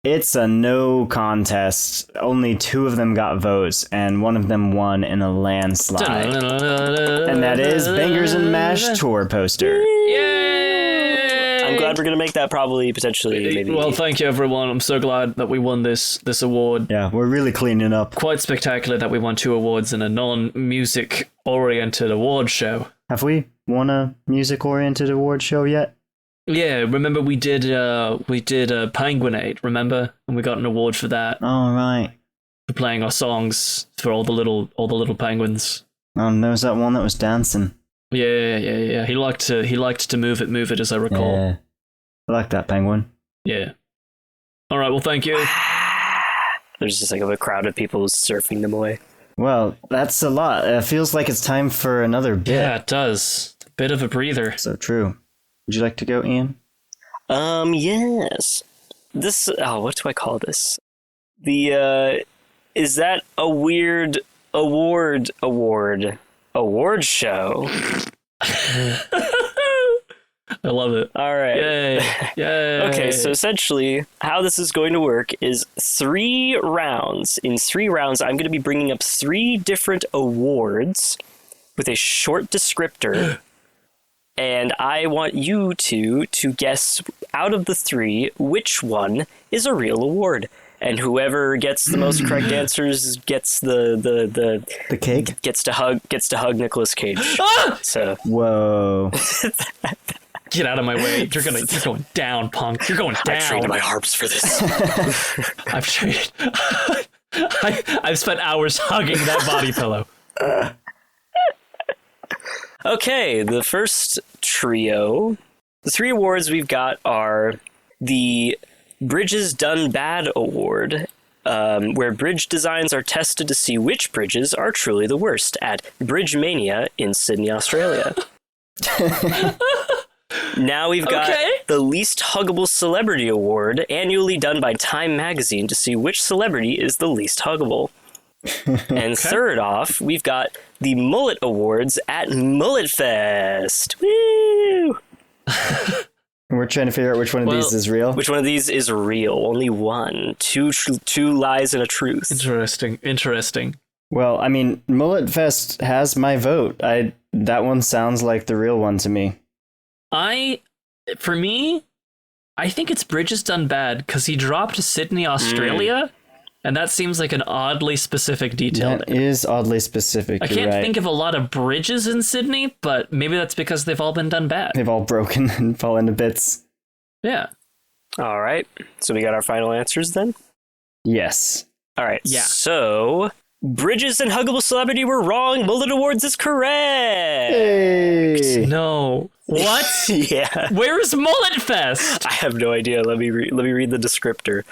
Speaker 2: It's a no contest. Only 2 of them got votes, and one of them won in a landslide. And that is Bangers and Mash Tour poster.
Speaker 1: Yay!
Speaker 3: I'm glad we're gonna make that probably potentially maybe.
Speaker 1: Well, thank you everyone. I'm so glad that we won this award.
Speaker 2: Yeah, we're really cleaning up.
Speaker 1: Quite spectacular that we won 2 awards in a non-music oriented award show.
Speaker 2: Have we won a music-oriented award show yet?
Speaker 1: Yeah, remember we did Penguinade, remember? And we got an award for that.
Speaker 2: Oh, right.
Speaker 1: For playing our songs for all the little penguins.
Speaker 2: Oh, and there was that one that was dancing.
Speaker 1: Yeah. He liked to move it as I recall.
Speaker 2: Yeah. I like that penguin.
Speaker 1: Yeah. All right, well, thank you.
Speaker 3: There's just like a crowd of people surfing them away.
Speaker 2: Well, that's a lot. It feels like it's time for another bit.
Speaker 1: Yeah, it does. A bit of a breather.
Speaker 2: So true. Would you like to go, Ian?
Speaker 3: Yes. This, what do I call this? Is that a weird award show?
Speaker 1: I love it.
Speaker 3: All right.
Speaker 1: Yay.
Speaker 3: Okay, so essentially, how this is going to work is 3 rounds. In 3 rounds, I'm going to be bringing up 3 different awards with a short descriptor. And I want you to guess out of the 3 which one is a real award. And whoever gets the most correct answers gets the
Speaker 2: cake?
Speaker 3: Gets to hug Nicolas Cage. So
Speaker 2: whoa.
Speaker 1: Get out of my way. You're going down, punk. You're going down.
Speaker 3: I traded my harps for this.
Speaker 1: I've traded. I've spent hours hugging that body pillow.
Speaker 3: Okay, the first trio. The 3 awards we've got are the Bridges Done Bad Award, where bridge designs are tested to see which bridges are truly the worst at Bridge Mania in Sydney, Australia. Now we've got the Least Huggable Celebrity Award, annually done by Time Magazine to see which celebrity is the least huggable. And third off, we've got the Mullet Awards at Mullet Fest. Woo!
Speaker 2: We're trying to figure out which one of these is real.
Speaker 3: Which one of these is real? Only one. Two lies and a truth.
Speaker 1: Interesting.
Speaker 2: Well, I mean, Mullet Fest has my vote. That one sounds like the real one to me.
Speaker 1: For me, I think it's Bridges Done Bad because he dropped Sydney, Australia, and that seems like an oddly specific detail.
Speaker 2: That is oddly specific.
Speaker 1: I can't think of a lot of bridges in Sydney, but maybe that's because they've all been done bad.
Speaker 2: They've all broken and fallen to bits.
Speaker 1: Yeah.
Speaker 3: All right. So we got our final answers then?
Speaker 2: Yes.
Speaker 3: All right.
Speaker 1: Yeah.
Speaker 3: So Bridges and Huggable Celebrity were wrong. Mullet Awards is correct.
Speaker 2: Hey.
Speaker 1: No. What?
Speaker 3: Yeah.
Speaker 1: Where's Mullet Fest?
Speaker 3: I have no idea. Let me read the descriptor.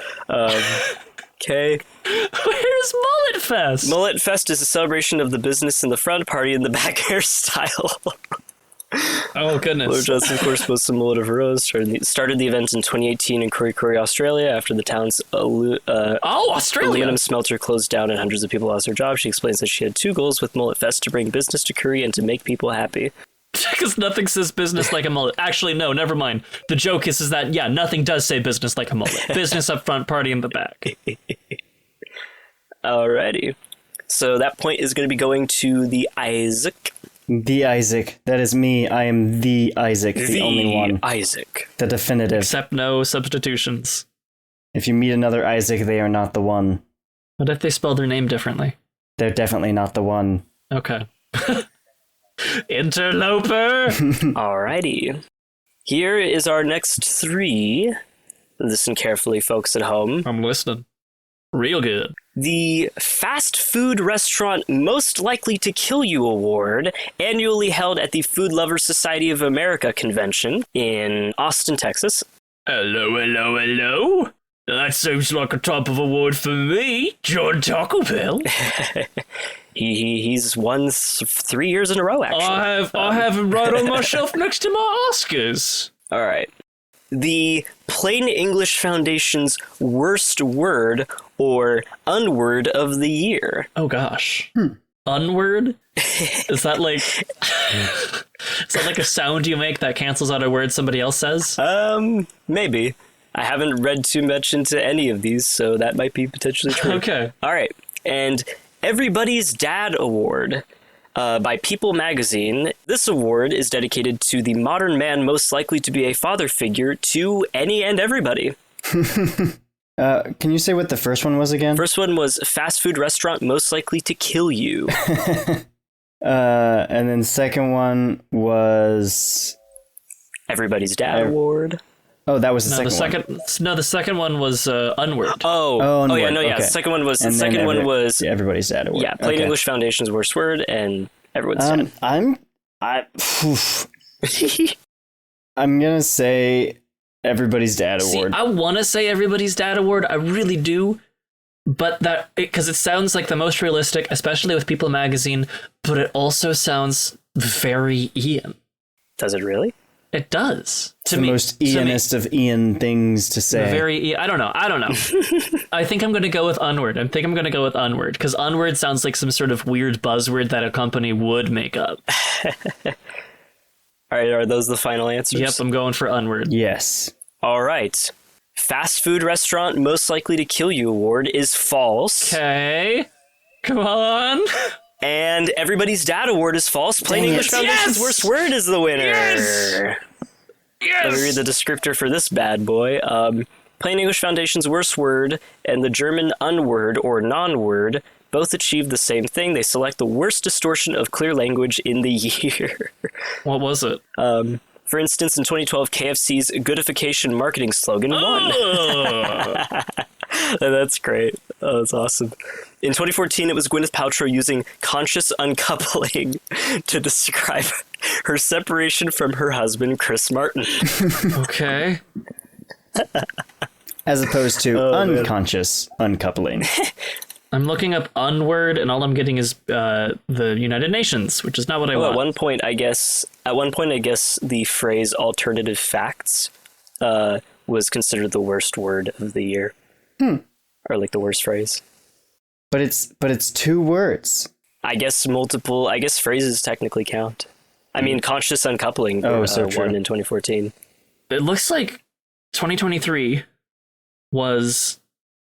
Speaker 3: Okay.
Speaker 1: Where's Mullet Fest?
Speaker 3: Mullet Fest is a celebration of the business in the front, party in the back hairstyle.
Speaker 1: Oh, goodness.
Speaker 3: Blowjobs, of course, boasts a mullet of heroes. Started the event in 2018 in Kurri Kurri, Australia, after the town's
Speaker 1: Australia!
Speaker 3: aluminum smelter closed down and hundreds of people lost their jobs. She explains that she had two goals with Mullet Fest: to bring business to Kurri and to make people happy.
Speaker 1: Because nothing says business like a mullet. Actually, no, never mind. The joke is that, yeah, nothing does say business like a mullet. Business up front, party in the back.
Speaker 3: Alrighty. So that point is going to be going to the Isaac.
Speaker 2: The Isaac. That is me. I am the Isaac, the only one.
Speaker 3: Isaac.
Speaker 2: The definitive.
Speaker 1: Except no substitutions.
Speaker 2: If you meet another Isaac, they are not the one.
Speaker 1: What if they spell their name differently?
Speaker 2: They're definitely not the one.
Speaker 1: Okay. Interloper!
Speaker 3: Alrighty. Here is our next three. Listen carefully, folks at home.
Speaker 1: I'm listening. Real good.
Speaker 3: The Fast Food Restaurant Most Likely to Kill You Award, annually held at the Food Lovers Society of America convention in Austin, Texas.
Speaker 1: Hello. That seems like a type of award for me, John Taco Bell.
Speaker 3: He's won 3 years in a row, actually.
Speaker 1: I have him right on my shelf next to my Oscars.
Speaker 3: All right. The Plain English Foundation's Worst Word or Unword of the Year.
Speaker 1: Oh gosh. Unword? Is that like a sound you make that cancels out a word somebody else says?
Speaker 3: Maybe. I haven't read too much into any of these, so that might be potentially true.
Speaker 1: Okay.
Speaker 3: All right. And Everybody's Dad Award. By People magazine. This award is dedicated to the modern man most likely to be a father figure to any and everybody.
Speaker 2: Can you say what the first one was again?
Speaker 3: First one was Fast Food Restaurant Most Likely to Kill You.
Speaker 2: And then second one was
Speaker 3: Everybody's Dad Award.
Speaker 2: Oh, that was the second one.
Speaker 1: No, the second one was Unword.
Speaker 3: Unword.
Speaker 1: Yeah.
Speaker 3: The second one was
Speaker 2: Everybody's Dad Award.
Speaker 3: Yeah, Plain English Foundation's Worst Word and Everyone's Dad.
Speaker 2: I'm gonna say Everybody's Dad Award.
Speaker 1: I want to say Everybody's Dad Award. I really do. But because it sounds like the most realistic, especially with People magazine, but it also sounds very Ian.
Speaker 3: Does it really?
Speaker 1: It does.
Speaker 2: It's the most Ianist of Ian things to say.
Speaker 1: Very I don't know. I think I'm going to go with Unword. Because Unword sounds like some sort of weird buzzword that a company would make up.
Speaker 3: All right, are those the final answers?
Speaker 1: Yep, I'm going for Unword.
Speaker 2: Yes.
Speaker 3: All right. Fast Food Restaurant Most Likely to Kill You Award is false.
Speaker 1: Okay. Come on.
Speaker 3: And Everybody's Dad Award is false. Plain English Foundation's Worst Word is the winner.
Speaker 1: Yes!
Speaker 3: Let me read the descriptor for this bad boy. Plain English Foundation's Worst Word and the German Unword or non-word both achieve the same thing. They select the worst distortion of clear language in the year.
Speaker 1: What was it?
Speaker 3: For instance, in 2012, KFC's goodification marketing slogan won. That's great. Oh, that's awesome. In 2014, it was Gwyneth Paltrow using conscious uncoupling to describe her separation from her husband, Chris Martin.
Speaker 1: Okay.
Speaker 2: As opposed to unconscious uncoupling.
Speaker 1: I'm looking up Unword, and all I'm getting is the United Nations, which is not what I want.
Speaker 3: At one point, I guess the phrase "alternative facts" was considered the worst word of the year, or like the worst phrase.
Speaker 2: But it's two words.
Speaker 3: I guess phrases technically count. I mean, conscious uncoupling won in 2014.
Speaker 1: It looks like 2023 was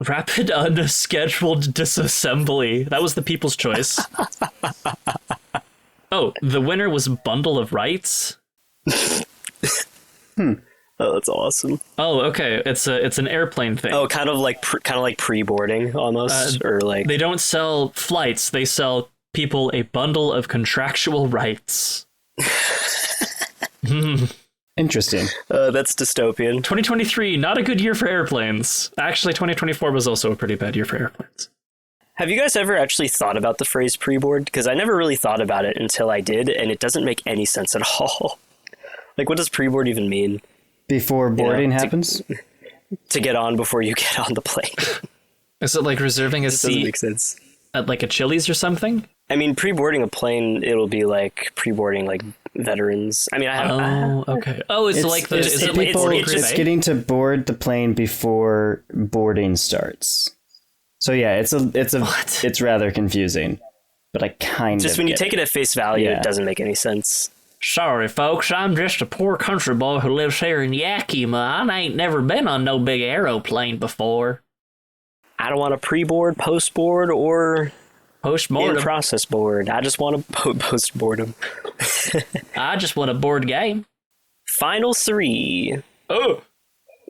Speaker 1: rapid unscheduled disassembly. That was the people's choice. Oh, the winner was Bundle of Rights.
Speaker 3: Oh, that's awesome.
Speaker 1: Oh, okay. It's an airplane thing.
Speaker 3: Oh, kind of like pre-boarding almost, or like
Speaker 1: they don't sell flights. They sell people a bundle of contractual rights.
Speaker 2: Interesting.
Speaker 3: That's dystopian.
Speaker 1: 2023, not a good year for airplanes. Actually, 2024 was also a pretty bad year for airplanes.
Speaker 3: Have you guys ever actually thought about the phrase pre-board? Because I never really thought about it until I did, and it doesn't make any sense at all. Like, what does pre-board even mean?
Speaker 2: Before boarding happens?
Speaker 3: To get on before you get on the plane.
Speaker 1: Is it like reserving a seat?
Speaker 3: Doesn't make sense.
Speaker 1: at like a Chili's or something?
Speaker 3: I mean, pre-boarding a plane, it'll be like pre-boarding like veterans. I mean,
Speaker 1: Okay. Oh, is
Speaker 2: it's getting to board the plane before boarding starts. So yeah, it's rather confusing, but I kind of
Speaker 3: just when you take it at face value,
Speaker 2: Yeah.
Speaker 3: it doesn't make any sense.
Speaker 1: Sorry, folks, I'm just a poor country boy who lives here in Yakima. I ain't never been on no big aeroplane before.
Speaker 3: I don't want a pre-board, post-board, or
Speaker 1: Post-mortem.
Speaker 3: in-process board. I just want to post-boredom.
Speaker 1: I just want a board game.
Speaker 3: Final 3.
Speaker 1: Oh,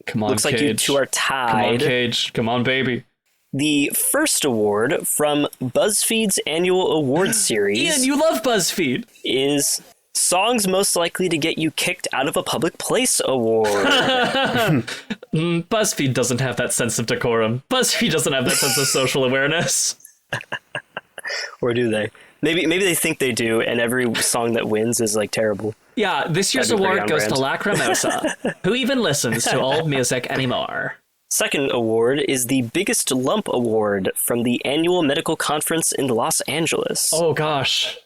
Speaker 1: come on,
Speaker 3: Looks like
Speaker 1: Cage.
Speaker 3: you two are
Speaker 1: Come on,
Speaker 3: tied.
Speaker 1: Cage. Come on, baby.
Speaker 3: The first award from BuzzFeed's annual award series
Speaker 1: Ian, you love BuzzFeed.
Speaker 3: is Songs Most Likely to Get You Kicked Out of a Public Place Award.
Speaker 1: BuzzFeed doesn't have that sense of decorum. BuzzFeed doesn't have that sense of social awareness.
Speaker 3: Or do they? Maybe they think they do, and every song that wins is like terrible.
Speaker 1: Yeah, this year's
Speaker 3: That'd be
Speaker 1: award
Speaker 3: pretty
Speaker 1: goes to
Speaker 3: on
Speaker 1: Lacrimosa, who even listens to old music anymore.
Speaker 3: Second award is the Biggest Lump Award from the annual medical conference in Los Angeles.
Speaker 1: Oh, gosh.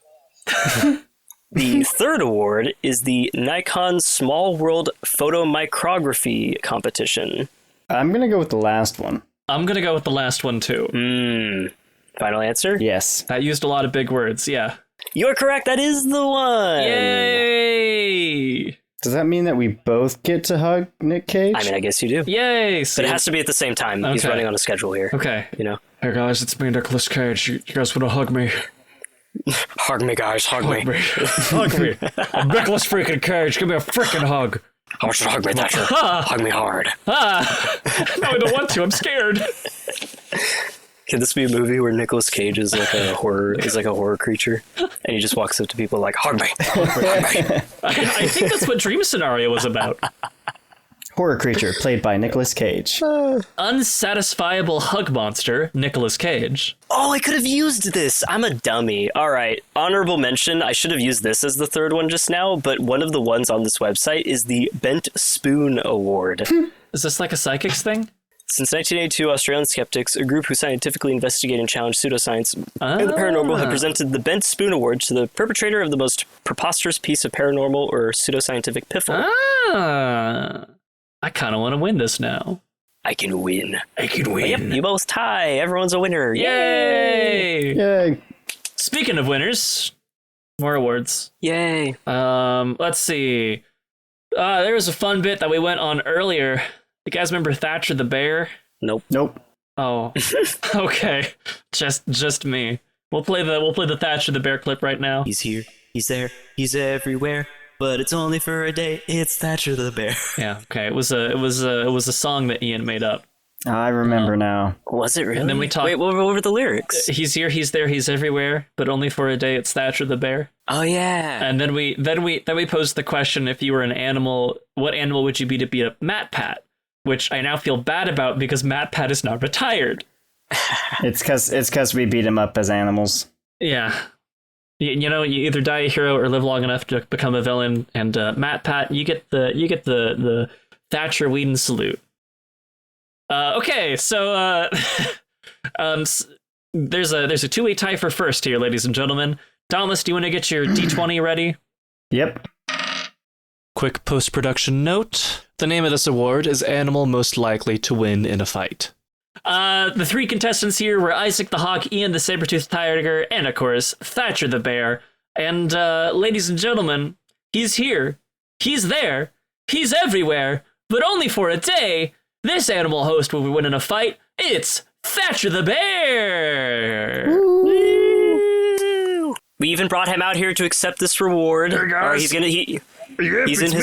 Speaker 3: The third award is the Nikon Small World Photomicrography Competition.
Speaker 2: I'm gonna go with the last one.
Speaker 1: I'm going to go with the last one, too.
Speaker 3: Final answer?
Speaker 2: Yes.
Speaker 1: That used a lot of big words, yeah.
Speaker 3: You're correct. That is the one.
Speaker 1: Yay!
Speaker 2: Does that mean that we both get to hug Nick Cage?
Speaker 3: I mean, I guess you do.
Speaker 1: Yay!
Speaker 3: But it has to be at the same time. He's
Speaker 1: Okay.
Speaker 3: running on a schedule here.
Speaker 1: Okay.
Speaker 3: You know?
Speaker 1: Hey, guys, it's me, Nicolas Cage. You guys want to hug me?
Speaker 3: Hug me, guys. Hug me.
Speaker 1: Hug me. I'm Nicolas freaking Cage. Give me a freaking hug.
Speaker 3: How much to hug me, Thatcher? Hug me hard.
Speaker 1: No, I don't want to. I'm scared.
Speaker 3: Could this be a movie where Nicolas Cage is like a horror creature, and he just walks up to people like, hug me.
Speaker 1: I think that's what Dream Scenario was about.
Speaker 2: Horror creature played by Nicolas Cage.
Speaker 1: Unsatisfiable hug monster, Nicolas Cage.
Speaker 3: Oh, I could have used this. I'm a dummy. All right. Honorable mention. I should have used this as the third one just now, but one of the ones on this website is the Bent Spoon Award.
Speaker 1: Is this like a psychics thing?
Speaker 3: Since 1982, Australian skeptics, a group who scientifically investigate and challenge pseudoscience and the paranormal, have presented the Bent Spoon Award to the perpetrator of the most preposterous piece of paranormal or pseudoscientific piffle.
Speaker 1: I kind of want to win this now.
Speaker 3: I can win.
Speaker 1: Win.
Speaker 3: Yep, you both tie. Everyone's a winner.
Speaker 1: Yay!
Speaker 2: Yay.
Speaker 1: Speaking of winners, more awards.
Speaker 3: Yay.
Speaker 1: Let's see. There was a fun bit that we went on earlier. You guys remember Thatcher the Bear?
Speaker 3: Nope.
Speaker 1: Oh, okay. Just me. We'll play the Thatcher the Bear clip right now.
Speaker 4: He's here, he's there, he's everywhere, but it's only for a day. It's Thatcher the Bear.
Speaker 1: Yeah. Okay. It was a song that Ian made up.
Speaker 2: I remember now.
Speaker 3: Was it really?
Speaker 1: And then we talked.
Speaker 3: Wait, what were the lyrics?
Speaker 1: He's here, he's there, he's everywhere, but only for a day. It's Thatcher the Bear.
Speaker 3: Oh yeah.
Speaker 1: And then we posed the question: if you were an animal, what animal would you be to beat up Matt Pat? Which I now feel bad about because Matt Pat is now retired.
Speaker 2: It's because we beat him up as animals.
Speaker 1: Yeah. You know, you either die a hero or live long enough to become a villain. And Matt Pat, you get the Thatcher Whedon salute. Okay, so there's a two-way tie for first here, ladies and gentlemen. Dauntless, do you want to get your D20 ready?
Speaker 2: Yep.
Speaker 5: Quick post-production note. The name of this award is Animal Most Likely to Win in a Fight.
Speaker 1: The three contestants here were Isaac the Hawk, Ian the Saber-Toothed Tiger, and of course, Thatcher the Bear. And ladies and gentlemen, he's here, he's there, he's everywhere, but only for a day. This animal host will win in a fight. It's Thatcher the Bear!
Speaker 3: Woo! We even brought him out here to accept this reward.
Speaker 6: Hey, guys.
Speaker 3: He's in his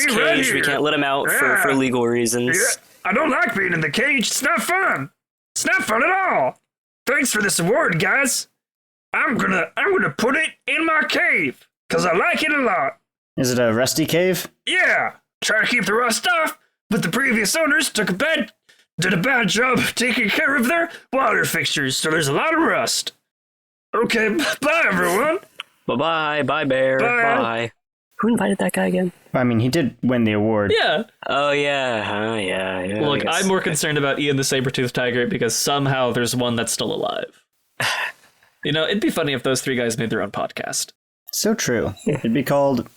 Speaker 6: me right
Speaker 3: cage. We
Speaker 6: here.
Speaker 3: can't let him out for legal reasons.
Speaker 6: Yeah, I don't like being in the cage. It's not fun. It's not fun at all. Thanks for this award, guys. I'm gonna put it in my cave because I like it a lot.
Speaker 2: Is it a rusty cave?
Speaker 6: Yeah, try to keep the rust off, but the previous owners did a bad job taking care of their water fixtures, so there's a lot of rust. Okay, bye everyone.
Speaker 3: Bye-bye. Bye, Bear.
Speaker 6: Bye.
Speaker 3: Bye. Who invited that guy again?
Speaker 2: I mean, he did win the award.
Speaker 1: Yeah.
Speaker 3: Oh, yeah. Yeah.
Speaker 1: Look,
Speaker 3: I guess.
Speaker 1: I'm more concerned about Ian the Saber-Toothed Tiger because somehow there's one that's still alive. You know, it'd be funny if those three guys made their own podcast.
Speaker 2: So true. It'd be called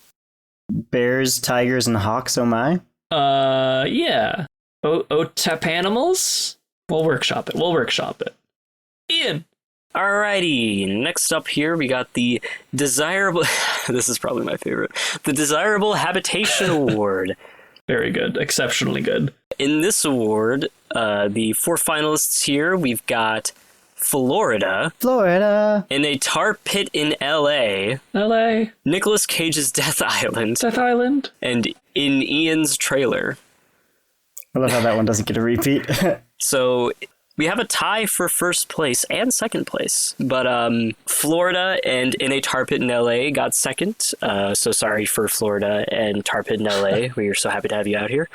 Speaker 2: Bears, Tigers, and Hawks, oh my.
Speaker 1: Yeah. OtaP animals? We'll workshop it. Ian!
Speaker 3: Alrighty, next up here we got the desirable... this is probably my favorite. The Desirable Habitation Award.
Speaker 1: Very good. Exceptionally good.
Speaker 3: In this award, the 4 finalists here, we've got Florida, in a tar pit in L.A., Nicolas Cage's Death Island, and in Ian's trailer.
Speaker 2: I love how that one doesn't get a repeat.
Speaker 3: So we have a tie for first place and second place, but Florida and In a Tar Pit in LA got second. So sorry for Florida and Tar Pit in LA. We are so happy to have you out here.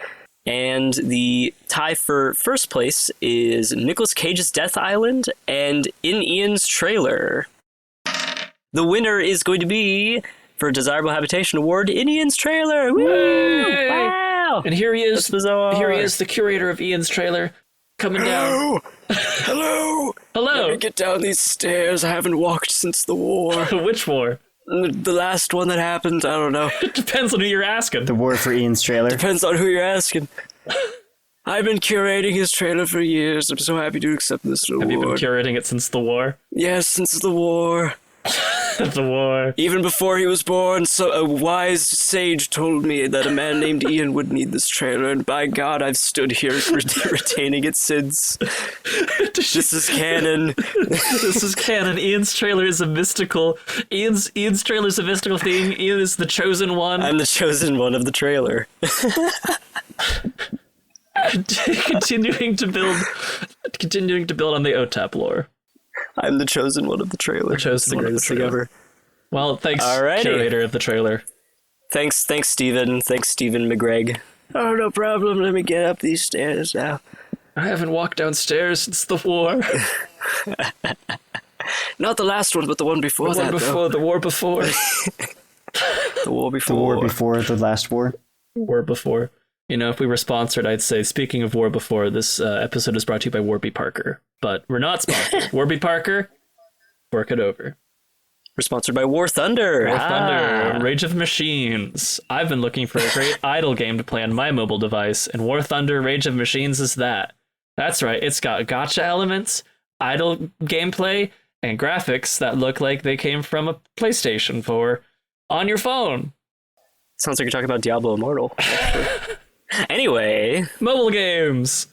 Speaker 3: And the tie for first place is Nicolas Cage's Death Island and In Ian's trailer. The winner is going to be, for Desirable Habitation Award, In Ian's trailer. Woo! Wow!
Speaker 1: And here he is.
Speaker 3: Bizarre.
Speaker 1: Here he is, the curator of Ian's trailer, coming down.
Speaker 3: Hello!
Speaker 1: Hello!
Speaker 3: Let me get down these stairs. I haven't walked since the war.
Speaker 1: Which war?
Speaker 3: The last one that happened, I don't know.
Speaker 1: It depends on who you're asking.
Speaker 2: The war for Ian's trailer.
Speaker 3: Depends on who you're asking. I've been curating his trailer for years. I'm so happy to accept this award.
Speaker 1: Have you been curating it since the war?
Speaker 3: Yes, since the war.
Speaker 1: The war.
Speaker 3: Even before he was born, so a wise sage told me that a man named Ian would need this trailer, and by God, I've stood here retaining it since. This is canon.
Speaker 1: This is canon. Ian's trailer is a mystical. Ian's trailer is a mystical thing. Ian is the chosen one.
Speaker 3: I'm the chosen one of the trailer.
Speaker 1: Continuing to build on the OtaP lore.
Speaker 3: I'm the chosen one of the trailer.
Speaker 1: The chosen one of the trailer. Well, thanks,
Speaker 3: Alrighty.
Speaker 1: curator of the trailer.
Speaker 3: Thanks, Steven. Thanks, Steven McGregor. Oh, no problem. Let me get up these stairs now.
Speaker 1: I haven't walked downstairs since the war.
Speaker 3: Not the last one, but the one before
Speaker 1: The war before.
Speaker 3: The war before.
Speaker 2: The war before the last war.
Speaker 1: War before. You know, if we were sponsored, I'd say, speaking of War Before, this episode is brought to you by Warby Parker. But we're not sponsored. Warby Parker, work it over.
Speaker 3: We're sponsored by War Thunder.
Speaker 1: War Thunder, Rage of Machines. I've been looking for a great idle game to play on my mobile device, and War Thunder, Rage of Machines is that. That's right, it's got gotcha elements, idle gameplay, and graphics that look like they came from a PlayStation 4 on your phone.
Speaker 3: Sounds like you're talking about Diablo Immortal. Anyway.
Speaker 1: Mobile games.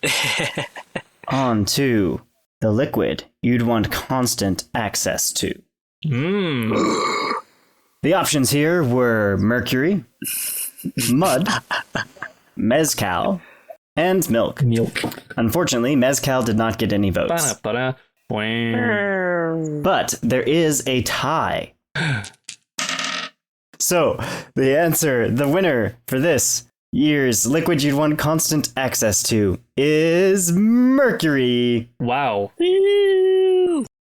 Speaker 2: On to the liquid you'd want constant access to. The options here were mercury, mud, mezcal, and milk. Unfortunately, mezcal did not get any votes. But there is a tie. So, the winner for this year's liquid you'd want constant access to is mercury.
Speaker 1: Wow.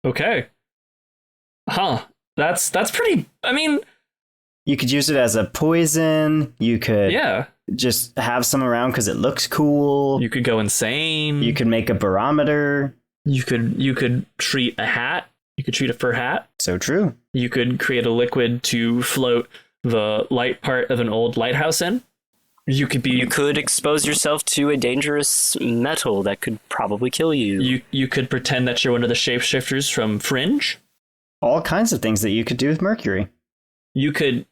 Speaker 1: Okay. Huh. That's pretty, I mean,
Speaker 2: you could use it as a poison. You could just have some around because it looks cool.
Speaker 1: You could go insane.
Speaker 2: You could make a barometer.
Speaker 1: You could treat a hat. You could treat a fur hat.
Speaker 2: So true.
Speaker 1: You could create a liquid to float the light part of an old lighthouse in. You could
Speaker 3: expose yourself to a dangerous metal that could probably kill you.
Speaker 1: You could pretend that you're one of the shapeshifters from Fringe.
Speaker 2: All kinds of things that you could do with mercury.
Speaker 1: You could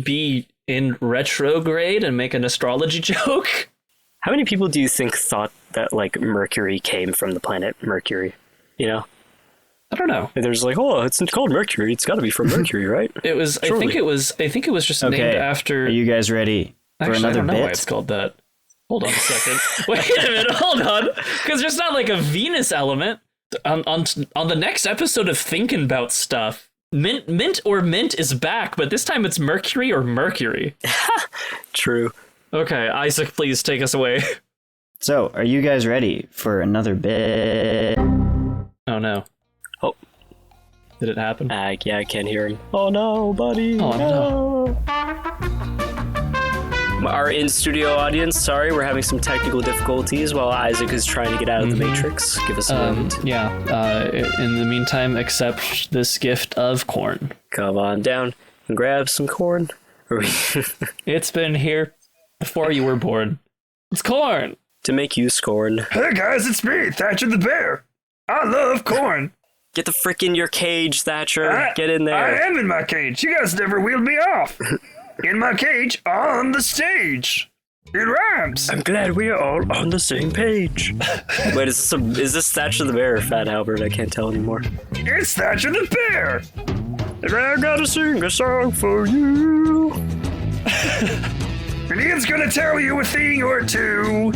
Speaker 1: be in retrograde and make an astrology joke.
Speaker 3: How many people do you think thought that like Mercury came from the planet Mercury? You know?
Speaker 1: I don't know.
Speaker 3: There's like, oh, it's called Mercury. It's got to be from Mercury, right?
Speaker 1: It was. Surely. I think it was just named after.
Speaker 2: Are you guys ready for
Speaker 1: Actually,
Speaker 2: another
Speaker 1: I don't know
Speaker 2: bit?
Speaker 1: why it's called that. Hold on a second. Wait a minute. Hold on, because there's not like a Venus element on the next episode of Thinking About Stuff. Mint is back, but this time it's Mercury or Mercury.
Speaker 3: True.
Speaker 1: Okay, Isaac, please take us away.
Speaker 2: So, are you guys ready for another bit?
Speaker 1: Oh no.
Speaker 3: Oh.
Speaker 1: Did it happen?
Speaker 3: Yeah, I can't hear him. Oh no, buddy.
Speaker 1: Oh no.
Speaker 3: Our in-studio audience, sorry, we're having some technical difficulties while Isaac is trying to get out of the Matrix. Give us a moment.
Speaker 1: In the meantime, accept this gift of corn.
Speaker 3: Come on down and grab some corn.
Speaker 1: It's been here before you were born. It's corn!
Speaker 3: To make you scorn.
Speaker 6: Hey guys, it's me, Thatcher the Bear. I love corn.
Speaker 3: Get the frick in your cage, Thatcher. Get in there.
Speaker 6: I am in my cage. You guys never wheeled me off. In my cage, on the stage. It rhymes.
Speaker 3: I'm glad we are all on the same page. Wait, is this Thatcher the Bear or Fat Albert? I can't tell anymore.
Speaker 6: It's Thatcher the Bear. And I gotta sing a song for you. And Ian's gonna tell you a thing or two.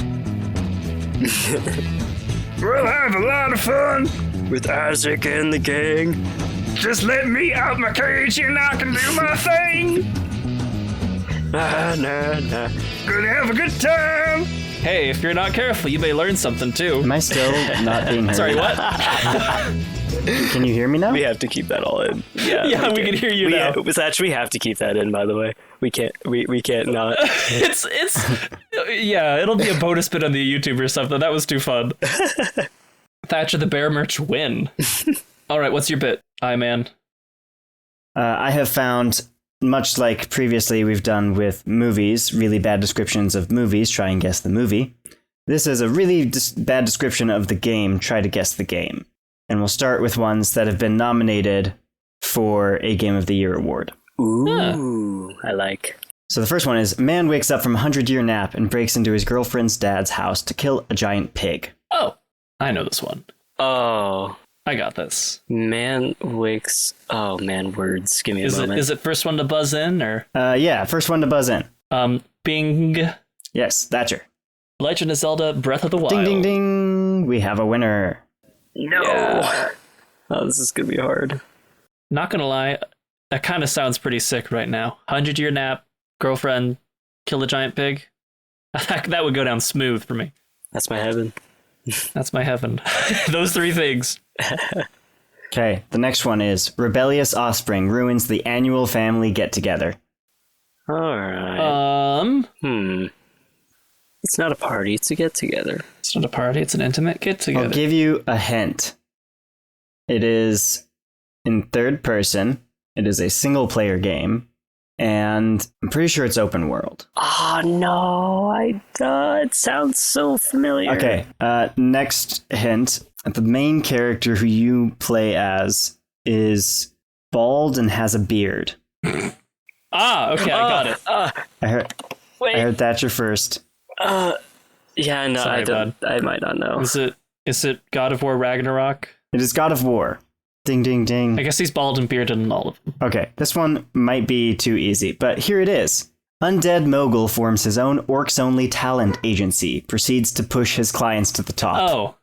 Speaker 6: We'll have a lot of fun
Speaker 3: with Isaac and the gang.
Speaker 6: Just let me out my cage and I can do my thing.
Speaker 3: Nah, nah, nah.
Speaker 6: Gonna have a good time.
Speaker 1: Hey, if you're not careful, you may learn something too.
Speaker 2: Am I still not being heard?
Speaker 1: Sorry, what?
Speaker 2: Can you hear me now?
Speaker 3: We have to keep that all in.
Speaker 1: Yeah, we can hear you now.
Speaker 3: We have to keep that in, by the way. We can't not.
Speaker 1: It'll be a bonus bit on the YouTube or something. That was too fun. Thatcher the Bear merch win. All right, what's your bit, man?
Speaker 2: I have found, much like previously we've done with movies, really bad descriptions of movies, try and guess the movie. This is a really bad description of the game, try to guess the game. And we'll start with ones that have been nominated for a Game of the Year award.
Speaker 3: Ooh, I like.
Speaker 2: So the first one is, man wakes up from a 100-year nap and breaks into his girlfriend's dad's house to kill a giant pig.
Speaker 1: Oh, I know this one.
Speaker 3: Oh.
Speaker 1: I got this.
Speaker 3: Man wakes... Oh, man, words. Give me a moment.
Speaker 1: Is it first one to buzz in, or...?
Speaker 2: Yeah, first one to buzz in.
Speaker 1: Bing.
Speaker 2: Yes, Thatcher.
Speaker 1: Legend of Zelda Breath of the Wild.
Speaker 2: Ding, ding, ding. We have a winner.
Speaker 3: No. Yeah. Oh, this is going to be hard.
Speaker 1: Not going to lie, that kind of sounds pretty sick right now. 100-year nap, girlfriend, kill a giant pig. That would go down smooth for me.
Speaker 3: That's my heaven.
Speaker 1: That's my heaven. Those three things.
Speaker 2: Okay, the next one is, rebellious offspring ruins the annual family get-together.
Speaker 3: All right. It's not a party, it's a get-together.
Speaker 1: It's not a party, it's an intimate get-together.
Speaker 2: I'll give you a hint. It is in third person. It is a single-player game. And I'm pretty sure it's open world.
Speaker 3: Oh, no. It sounds so familiar.
Speaker 2: Okay, next hint. The main character who you play as is bald and has a beard.
Speaker 1: Okay, I got it.
Speaker 2: I heard Thatcher first.
Speaker 3: Yeah, no,
Speaker 1: Sorry,
Speaker 3: I might not know.
Speaker 1: Is it God of War Ragnarok?
Speaker 2: It is God of War. Ding, ding, ding.
Speaker 1: I guess he's bald and bearded in all of them.
Speaker 2: Okay, this one might be too easy, but here it is. Undead Mogul forms his own orcs-only talent agency, proceeds to push his clients to the top.
Speaker 1: Oh.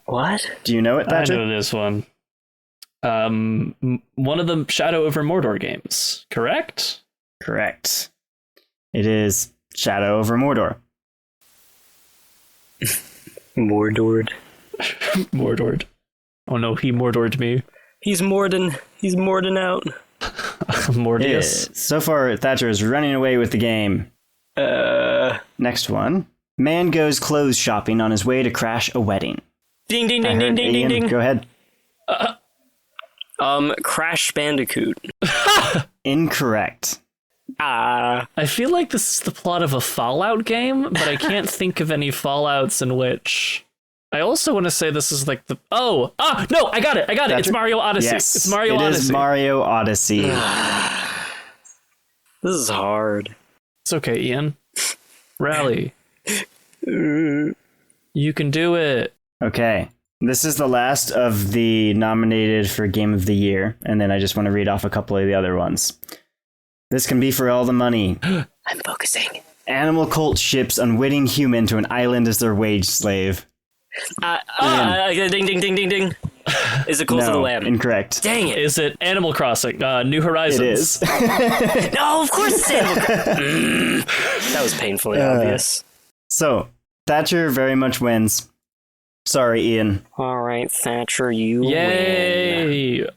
Speaker 3: What?
Speaker 2: Do you know it, Thatcher?
Speaker 1: I know this one. One of the Shadow over Mordor games, correct?
Speaker 2: Correct. It is Shadow over Mordor.
Speaker 3: Mordored.
Speaker 1: Mordored. Oh no, he Mordored me.
Speaker 3: He's Morden out.
Speaker 1: Mordius.
Speaker 2: So far, Thatcher is running away with the game. Next one. Man goes clothes shopping on his way to crash a wedding.
Speaker 3: Ding, ding, ding, ding, ding, ding, ding.
Speaker 2: Go ahead.
Speaker 3: Crash Bandicoot.
Speaker 2: Incorrect.
Speaker 1: I feel like this is the plot of a Fallout game, but I can't think of any Fallouts in which... I also want to say this is like the... no, I got it. Thatcher? It's Mario Odyssey.
Speaker 2: Yes,
Speaker 1: it's Mario Odyssey.
Speaker 2: It is Mario Odyssey.
Speaker 3: This is hard.
Speaker 1: It's okay, Ian. Rally. You can do it.
Speaker 2: Okay. This is the last of the nominated for Game of the Year, and then I just want to read off a couple of the other ones. This can be for all the money.
Speaker 3: I'm focusing.
Speaker 2: Animal cult ships unwitting human to an island as their wage slave.
Speaker 3: Ding, ding, ding, ding, ding. Is it Cult of the Lamb?
Speaker 2: Incorrect.
Speaker 3: Dang it.
Speaker 1: Is it Animal Crossing? New Horizons?
Speaker 2: It is.
Speaker 3: No, of course it's Animal Crossing. That was painfully obvious.
Speaker 2: So, Thatcher very much wins. Sorry, Ian.
Speaker 3: All right, Thatcher, you win.
Speaker 1: Yay!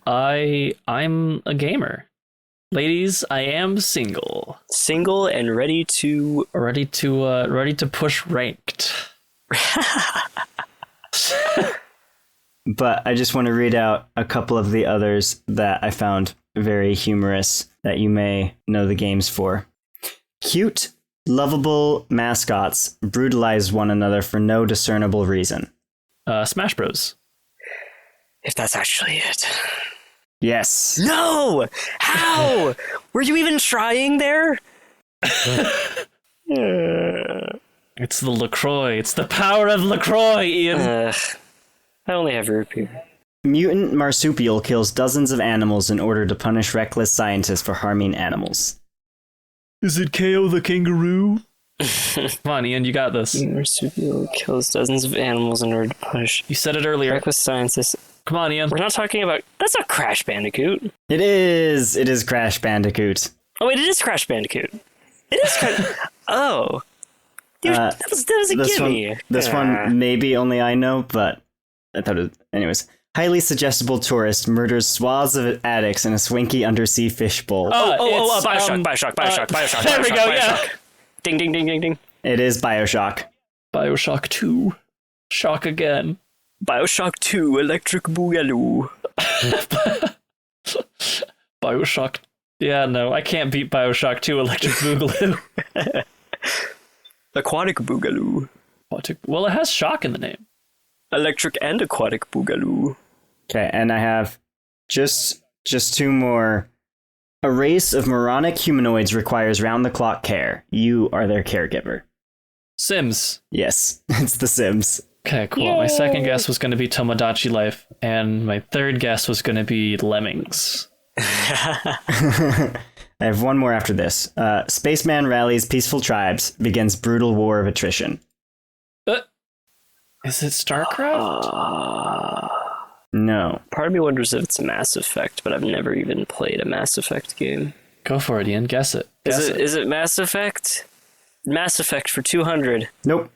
Speaker 1: I'm a gamer. Ladies, I am single.
Speaker 3: Single and ready to
Speaker 1: Ready to push ranked.
Speaker 2: But I just want to read out a couple of the others that I found very humorous that you may know the games for. Cute, lovable mascots brutalize one another for no discernible reason.
Speaker 1: Smash Bros.
Speaker 3: if that's actually it.
Speaker 2: Yes.
Speaker 3: No! How? Were you even trying there?
Speaker 1: It's the LaCroix. It's the power of LaCroix, Ian.
Speaker 3: I only have root beer.
Speaker 2: Mutant marsupial kills dozens of animals in order to punish reckless scientists for harming animals.
Speaker 5: Is it KO the kangaroo?
Speaker 1: Come on, Ian, you got this.
Speaker 3: Marsupial kills dozens of animals in order to punish
Speaker 1: You said it earlier.
Speaker 3: reckless scientists.
Speaker 1: Come on, Ian.
Speaker 3: We're not talking about... That's not Crash Bandicoot.
Speaker 2: It is. It is Crash Bandicoot.
Speaker 3: Oh, wait, it is Crash Bandicoot. It is Crash... Oh. That was a gimme.
Speaker 2: This one, maybe only I know, but I thought it... Anyways. Highly suggestible tourist murders swaths of addicts in a swanky undersea fishbowl.
Speaker 3: Bioshock.
Speaker 1: There we go, yeah.
Speaker 3: Ding, ding, ding, ding, ding.
Speaker 2: It is Bioshock.
Speaker 1: Bioshock 2. Shock again.
Speaker 3: Bioshock 2, Electric Boogaloo.
Speaker 1: Bioshock. Yeah, no, I can't beat Bioshock 2 Electric Boogaloo.
Speaker 3: Aquatic Boogaloo.
Speaker 1: Well, it has shock in the name.
Speaker 3: Electric and Aquatic Boogaloo.
Speaker 2: Okay, and I have just two more. A race of moronic humanoids requires round-the-clock care. You are their caregiver.
Speaker 1: Sims.
Speaker 2: Yes, it's The Sims.
Speaker 1: Okay, cool. Yay. My second guess was going to be Tomodachi Life, and my third guess was going to be Lemmings.
Speaker 2: I have one more after this. Spaceman rallies peaceful tribes, begins brutal war of attrition.
Speaker 1: Is it StarCraft?
Speaker 2: No.
Speaker 3: Part of me wonders if it's Mass Effect, but I've never even played a Mass Effect game.
Speaker 1: Go for it, Ian. Guess it.
Speaker 3: Is it Mass Effect? Mass Effect for 200.
Speaker 2: Nope.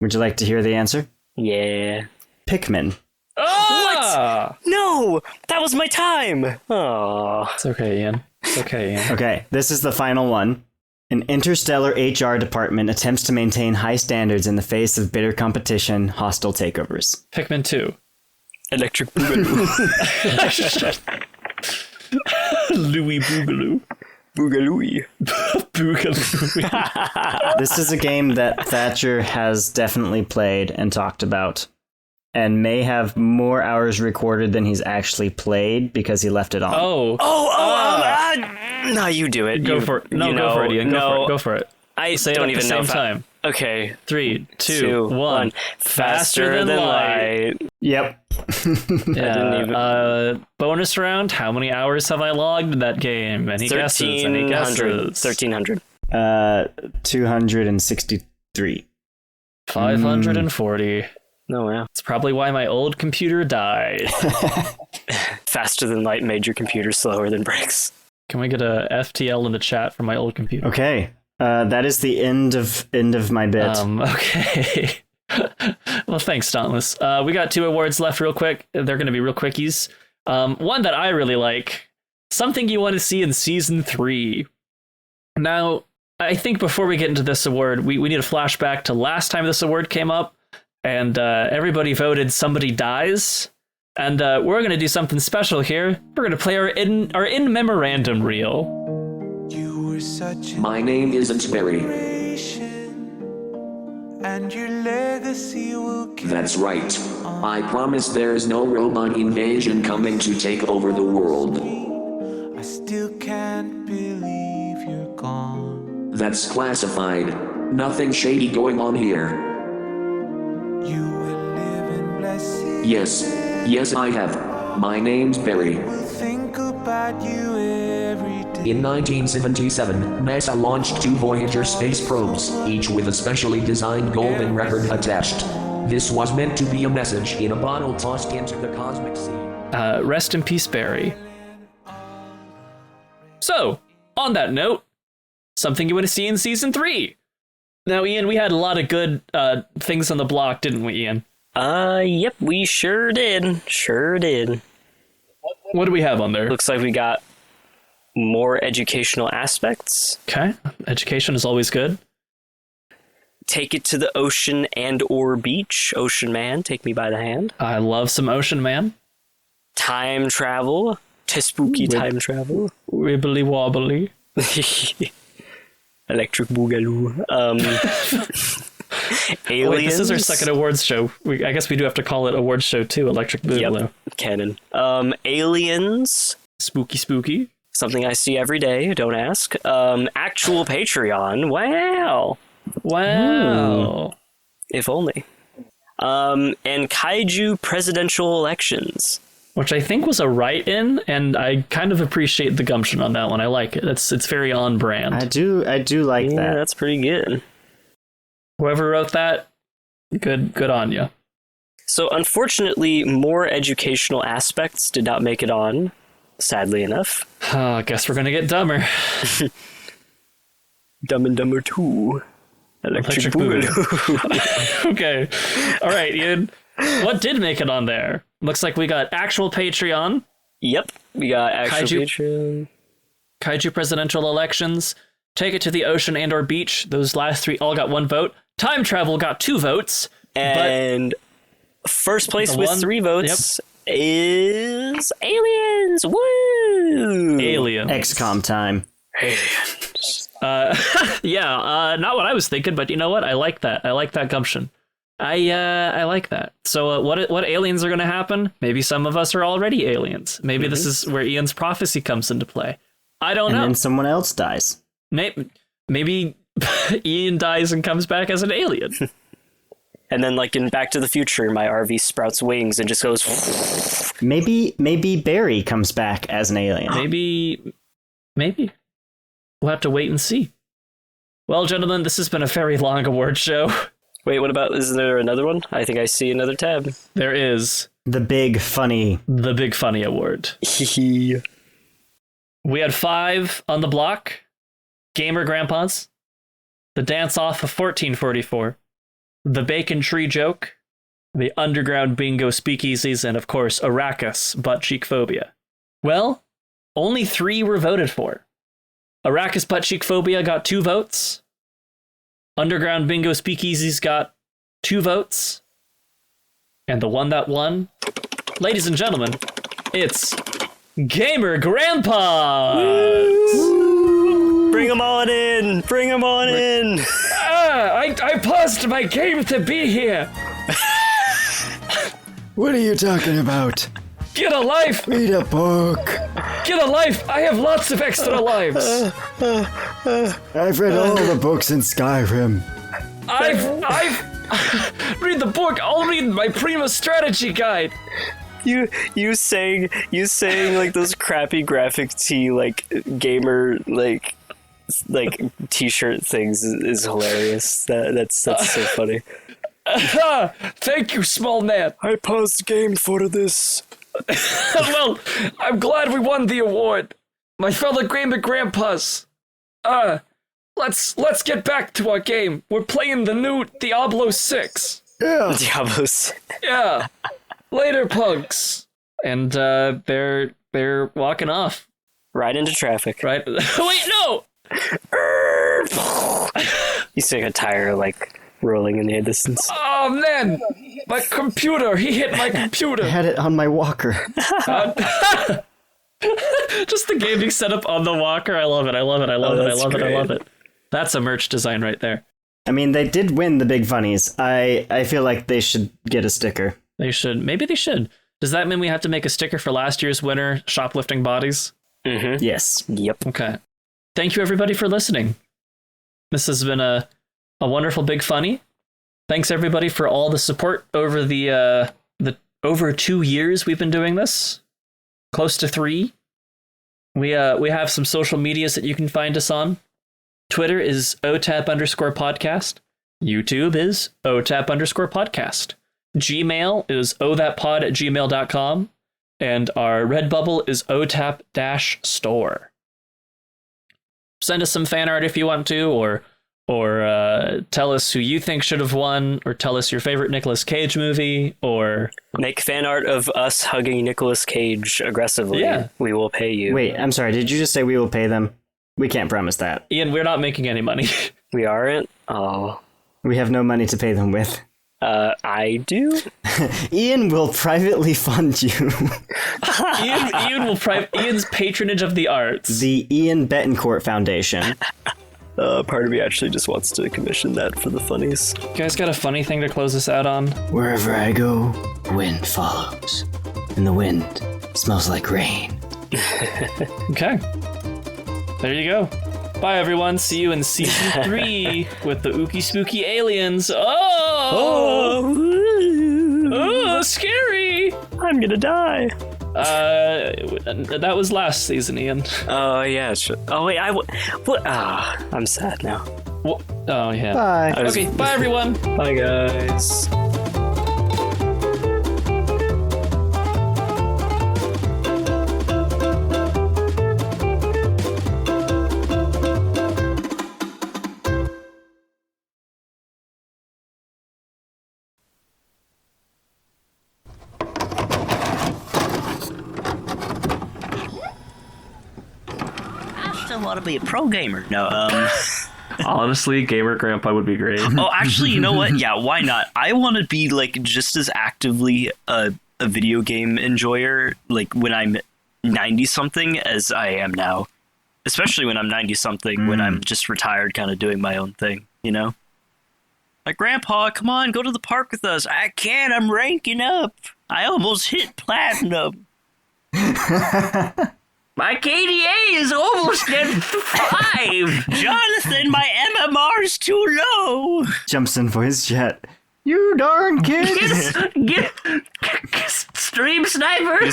Speaker 2: Would you like to hear the answer?
Speaker 3: Yeah.
Speaker 2: Pikmin.
Speaker 3: What? No! That was my time! Oh.
Speaker 1: It's okay, Ian.
Speaker 2: Okay, this is the final one. An interstellar HR department attempts to maintain high standards in the face of bitter competition, hostile takeovers.
Speaker 1: Pikmin 2.
Speaker 3: Electric Boogaloo.
Speaker 1: Louis Boogaloo.
Speaker 3: Boogaloo.
Speaker 1: Boogaloo.
Speaker 2: This is a game that Thatcher has definitely played and talked about, and may have more hours recorded than he's actually played because he left it on.
Speaker 3: No, you do it.
Speaker 1: Go for it. No, go for it, Ian. Go for it.
Speaker 3: I
Speaker 1: Say
Speaker 3: don't
Speaker 1: it at
Speaker 3: even
Speaker 1: the
Speaker 3: know.
Speaker 1: Same time.
Speaker 3: Okay.
Speaker 1: 3, 2, 1.
Speaker 3: Faster than light.
Speaker 2: Yep.
Speaker 1: Yeah. Bonus round. How many hours have I logged in that game? Any guesses?
Speaker 3: 1300.
Speaker 2: 263.
Speaker 1: 540.
Speaker 3: Oh, wow.
Speaker 1: It's probably why my old computer died.
Speaker 3: Faster than light made your computer slower than bricks.
Speaker 1: Can we get a FTL in the chat for my old computer?
Speaker 2: Okay. That is the end of my bit.
Speaker 1: Okay. Well, thanks, Dauntless. We got 2 awards left real quick. They're going to be real quickies. One that I really like. Something you want to see in Season 3. Now, I think before we get into this award, we need a flashback to last time this award came up. And everybody voted Somebody Dies. And we're going to do something special here. We're going to play our in memorandum reel.
Speaker 7: My name isn't Barry.
Speaker 8: And your legacy will
Speaker 7: That's right. I promise there's no robot invasion coming to take over the world.
Speaker 8: I still can't believe you're gone.
Speaker 7: That's classified. Nothing shady going on here.
Speaker 8: You will live in blessing.
Speaker 7: Yes, I have. My name's Barry.
Speaker 8: Think about you every day.
Speaker 7: In 1977, NASA launched 2 Voyager space probes, each with a specially designed golden record attached. This was meant to be a message in a bottle tossed into the cosmic sea.
Speaker 1: Rest in peace, Barry. So, on that note, something you want to see in Season 3. Now, Ian, we had a lot of good things on the block, didn't we, Ian?
Speaker 3: Yep, we sure did.
Speaker 1: What do we have on there?
Speaker 3: Looks like we got more educational aspects.
Speaker 1: Okay. Education is always good.
Speaker 3: Take it to the ocean and or beach. Ocean man, take me by the hand.
Speaker 1: I love some Ocean Man.
Speaker 3: Time travel. To spooky time travel.
Speaker 1: Wibbly wobbly.
Speaker 3: Electric Boogaloo. Aliens.
Speaker 1: Wait, this is our second awards show. I guess we do have to call it awards show too. Electric Boogaloo.
Speaker 3: Yep, canon. Aliens.
Speaker 1: Spooky.
Speaker 3: Something I see every day. Don't ask. Actual Patreon. Wow. If only. And kaiju presidential elections.
Speaker 1: Which I think was a write-in, and I kind of appreciate the gumption on that one. I like it. It's very on brand.
Speaker 2: I do like
Speaker 3: Yeah,
Speaker 2: that.
Speaker 3: that's pretty good.
Speaker 1: Whoever wrote that, good on you.
Speaker 3: So unfortunately, more educational aspects did not make it on, sadly enough.
Speaker 1: I guess we're gonna get dumber.
Speaker 3: Dumb and Dumber 2. Electric Boogaloo.
Speaker 1: Okay. All right, Ian. What did make it on there? Looks like we got actual Patreon.
Speaker 3: Yep, we got actual Patreon.
Speaker 1: Kaiju presidential elections. Take it to the ocean and or beach. Those last three all got one vote. Time travel got 2 votes.
Speaker 3: And first place with 3 votes is Aliens. Woo!
Speaker 1: Aliens.
Speaker 2: XCOM time.
Speaker 1: Not what I was thinking, but you know what? I like that. I like that gumption. I like that. So what aliens are going to happen? Maybe some of us are already aliens. Maybe this is where Ian's prophecy comes into play. I don't know.
Speaker 2: And then someone else dies.
Speaker 1: Maybe Ian dies and comes back as an alien.
Speaker 3: And then, like in Back to the Future, my RV sprouts wings and just goes.
Speaker 2: Maybe Barry comes back as an alien.
Speaker 1: Maybe. We'll have to wait and see. Well, gentlemen, this has been a very long award show.
Speaker 3: Wait, what about, is there another one? I think I see another tab.
Speaker 1: There is.
Speaker 2: The Big Funny
Speaker 1: Award. We had 5 on the block. Gamer Grandpas. The Dance Off of 1444. The Bacon Tree Joke. The Underground Bingo Speakeasies. And of course, Arrakis Butt Cheek Phobia. Well, only 3 were voted for. Arrakis Butt Cheek Phobia got 2 votes. Underground Bingo Speakeasies got 2 votes. And the one that won, ladies and gentlemen, it's Gamer Grandpa!
Speaker 3: Bring them on in! Bring them on in!
Speaker 1: I paused my game to be here!
Speaker 2: What are you talking about?
Speaker 1: Get a life!
Speaker 2: Read a book.
Speaker 1: Get a life! I have lots of extra lives!
Speaker 2: I've read all the books in Skyrim.
Speaker 1: I've read the book. I'll read my Prima strategy guide.
Speaker 3: You saying like those crappy graphic tee like gamer like t-shirt things is hilarious. That's so funny.
Speaker 1: Thank you, small man.
Speaker 3: I paused the game for this.
Speaker 1: Well, I'm glad we won the award, my fellow gamer grandpas. Let's get back to our game. We're playing the new Diablo 6.
Speaker 2: Yeah.
Speaker 3: Diablos.
Speaker 1: Yeah. Later, punks. And they're walking off.
Speaker 3: Right into traffic.
Speaker 1: Right. Wait, no.
Speaker 3: You see a tire like rolling in the distance.
Speaker 1: Oh man, my computer. He hit my computer.
Speaker 2: I had it on my walker.
Speaker 1: Just the gaming setup on the walker. I love it. I love it. That's a merch design right there.
Speaker 2: I mean, they did win the Big Funnies. I feel like they should get a sticker.
Speaker 1: They should. Maybe they should. Does that mean we have to make a sticker for last year's winner, Shoplifting Bodies?
Speaker 3: Mm-hmm.
Speaker 2: Yes.
Speaker 3: Yep.
Speaker 1: Okay. Thank you, everybody, for listening. This has been a wonderful Big Funny. Thanks, everybody, for all the support over the over 2 years we've been doing this. Close to 3. We have some social medias that you can find us on. Twitter is OTAP_podcast. YouTube is OTAP_podcast. Gmail is othatpod@gmail.com. And our Redbubble is OTAP-store. Send us some fan art if you want to, or or tell us who you think should have won, or tell us your favorite Nicolas Cage movie, or
Speaker 3: make fan art of us hugging Nicolas Cage aggressively.
Speaker 1: Yeah.
Speaker 3: We will pay you.
Speaker 2: Wait, I'm sorry. Did you just say we will pay them? We can't promise that.
Speaker 1: Ian, we're not making any money.
Speaker 3: We aren't? Oh.
Speaker 2: We have no money to pay them with.
Speaker 3: I do?
Speaker 2: Ian will privately fund you.
Speaker 1: Ian's patronage of the arts.
Speaker 2: The Ian Betancourt Foundation.
Speaker 3: Part of me actually just wants to commission that for the funnies.
Speaker 1: You guys got a funny thing to close us out on?
Speaker 2: Wherever I go, wind follows. And the wind smells like rain.
Speaker 1: Okay. There you go. Bye, everyone. See you in season 3 with the ooky spooky aliens. Oh, scary.
Speaker 3: I'm gonna die.
Speaker 1: That was last season, Ian.
Speaker 3: Oh, yeah. Oh, wait. What? I'm sad now.
Speaker 1: Oh, yeah.
Speaker 2: Bye.
Speaker 1: Okay, bye, everyone.
Speaker 3: Bye, guys.
Speaker 4: I want to be a pro gamer. No,
Speaker 1: Honestly, Gamer Grandpa would be great.
Speaker 4: Oh, actually, you know what? Yeah, why not? I want to be like just as actively a video game enjoyer like when I'm 90 something as I am now. Especially when I'm 90 something, when I'm just retired, kind of doing my own thing, you know? Like, Grandpa, come on, go to the park with us. I can't. I'm ranking up. I almost hit platinum.
Speaker 6: My KDA is almost at 5.
Speaker 4: Jonathan, my MMR's too low.
Speaker 2: Jumps in for his jet. You darn kids!
Speaker 6: Get Stream Sniper.
Speaker 4: You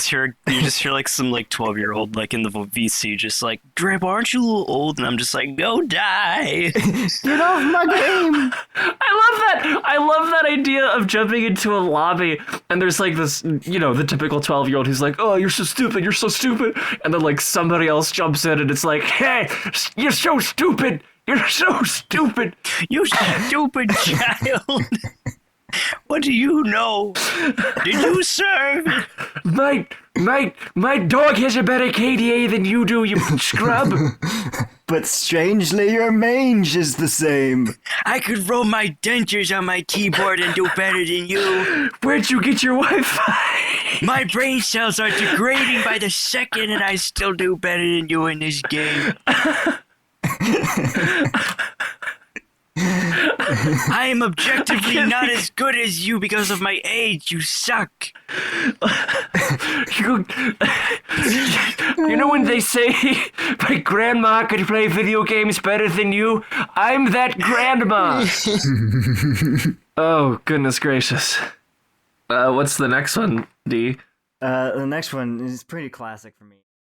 Speaker 4: just hear like some like 12-year-old like in the VC just like, Grandpa, aren't you a little old? And I'm just like, go die.
Speaker 2: Get off my game!
Speaker 1: I love that idea of jumping into a lobby and there's like this, you know, the typical 12-year-old who's like, oh, you're so stupid, and then like somebody else jumps in and it's like, hey, you're so stupid, you stupid
Speaker 4: child. What do you know? Did you serve?
Speaker 6: My dog has a better KDA than you do, you scrub.
Speaker 2: But strangely, your mange is the same.
Speaker 4: I could roll my dentures on my keyboard and do better than you.
Speaker 6: Where'd you get your Wi-Fi?
Speaker 4: My brain cells are degrading by the second and I still do better than you in this game. I am objectively not as good as you because of my age. You suck.
Speaker 6: You know when they say my grandma could play video games better than you? I'm that grandma. Oh, goodness gracious. What's the next one, D?
Speaker 2: The next one is pretty classic for me.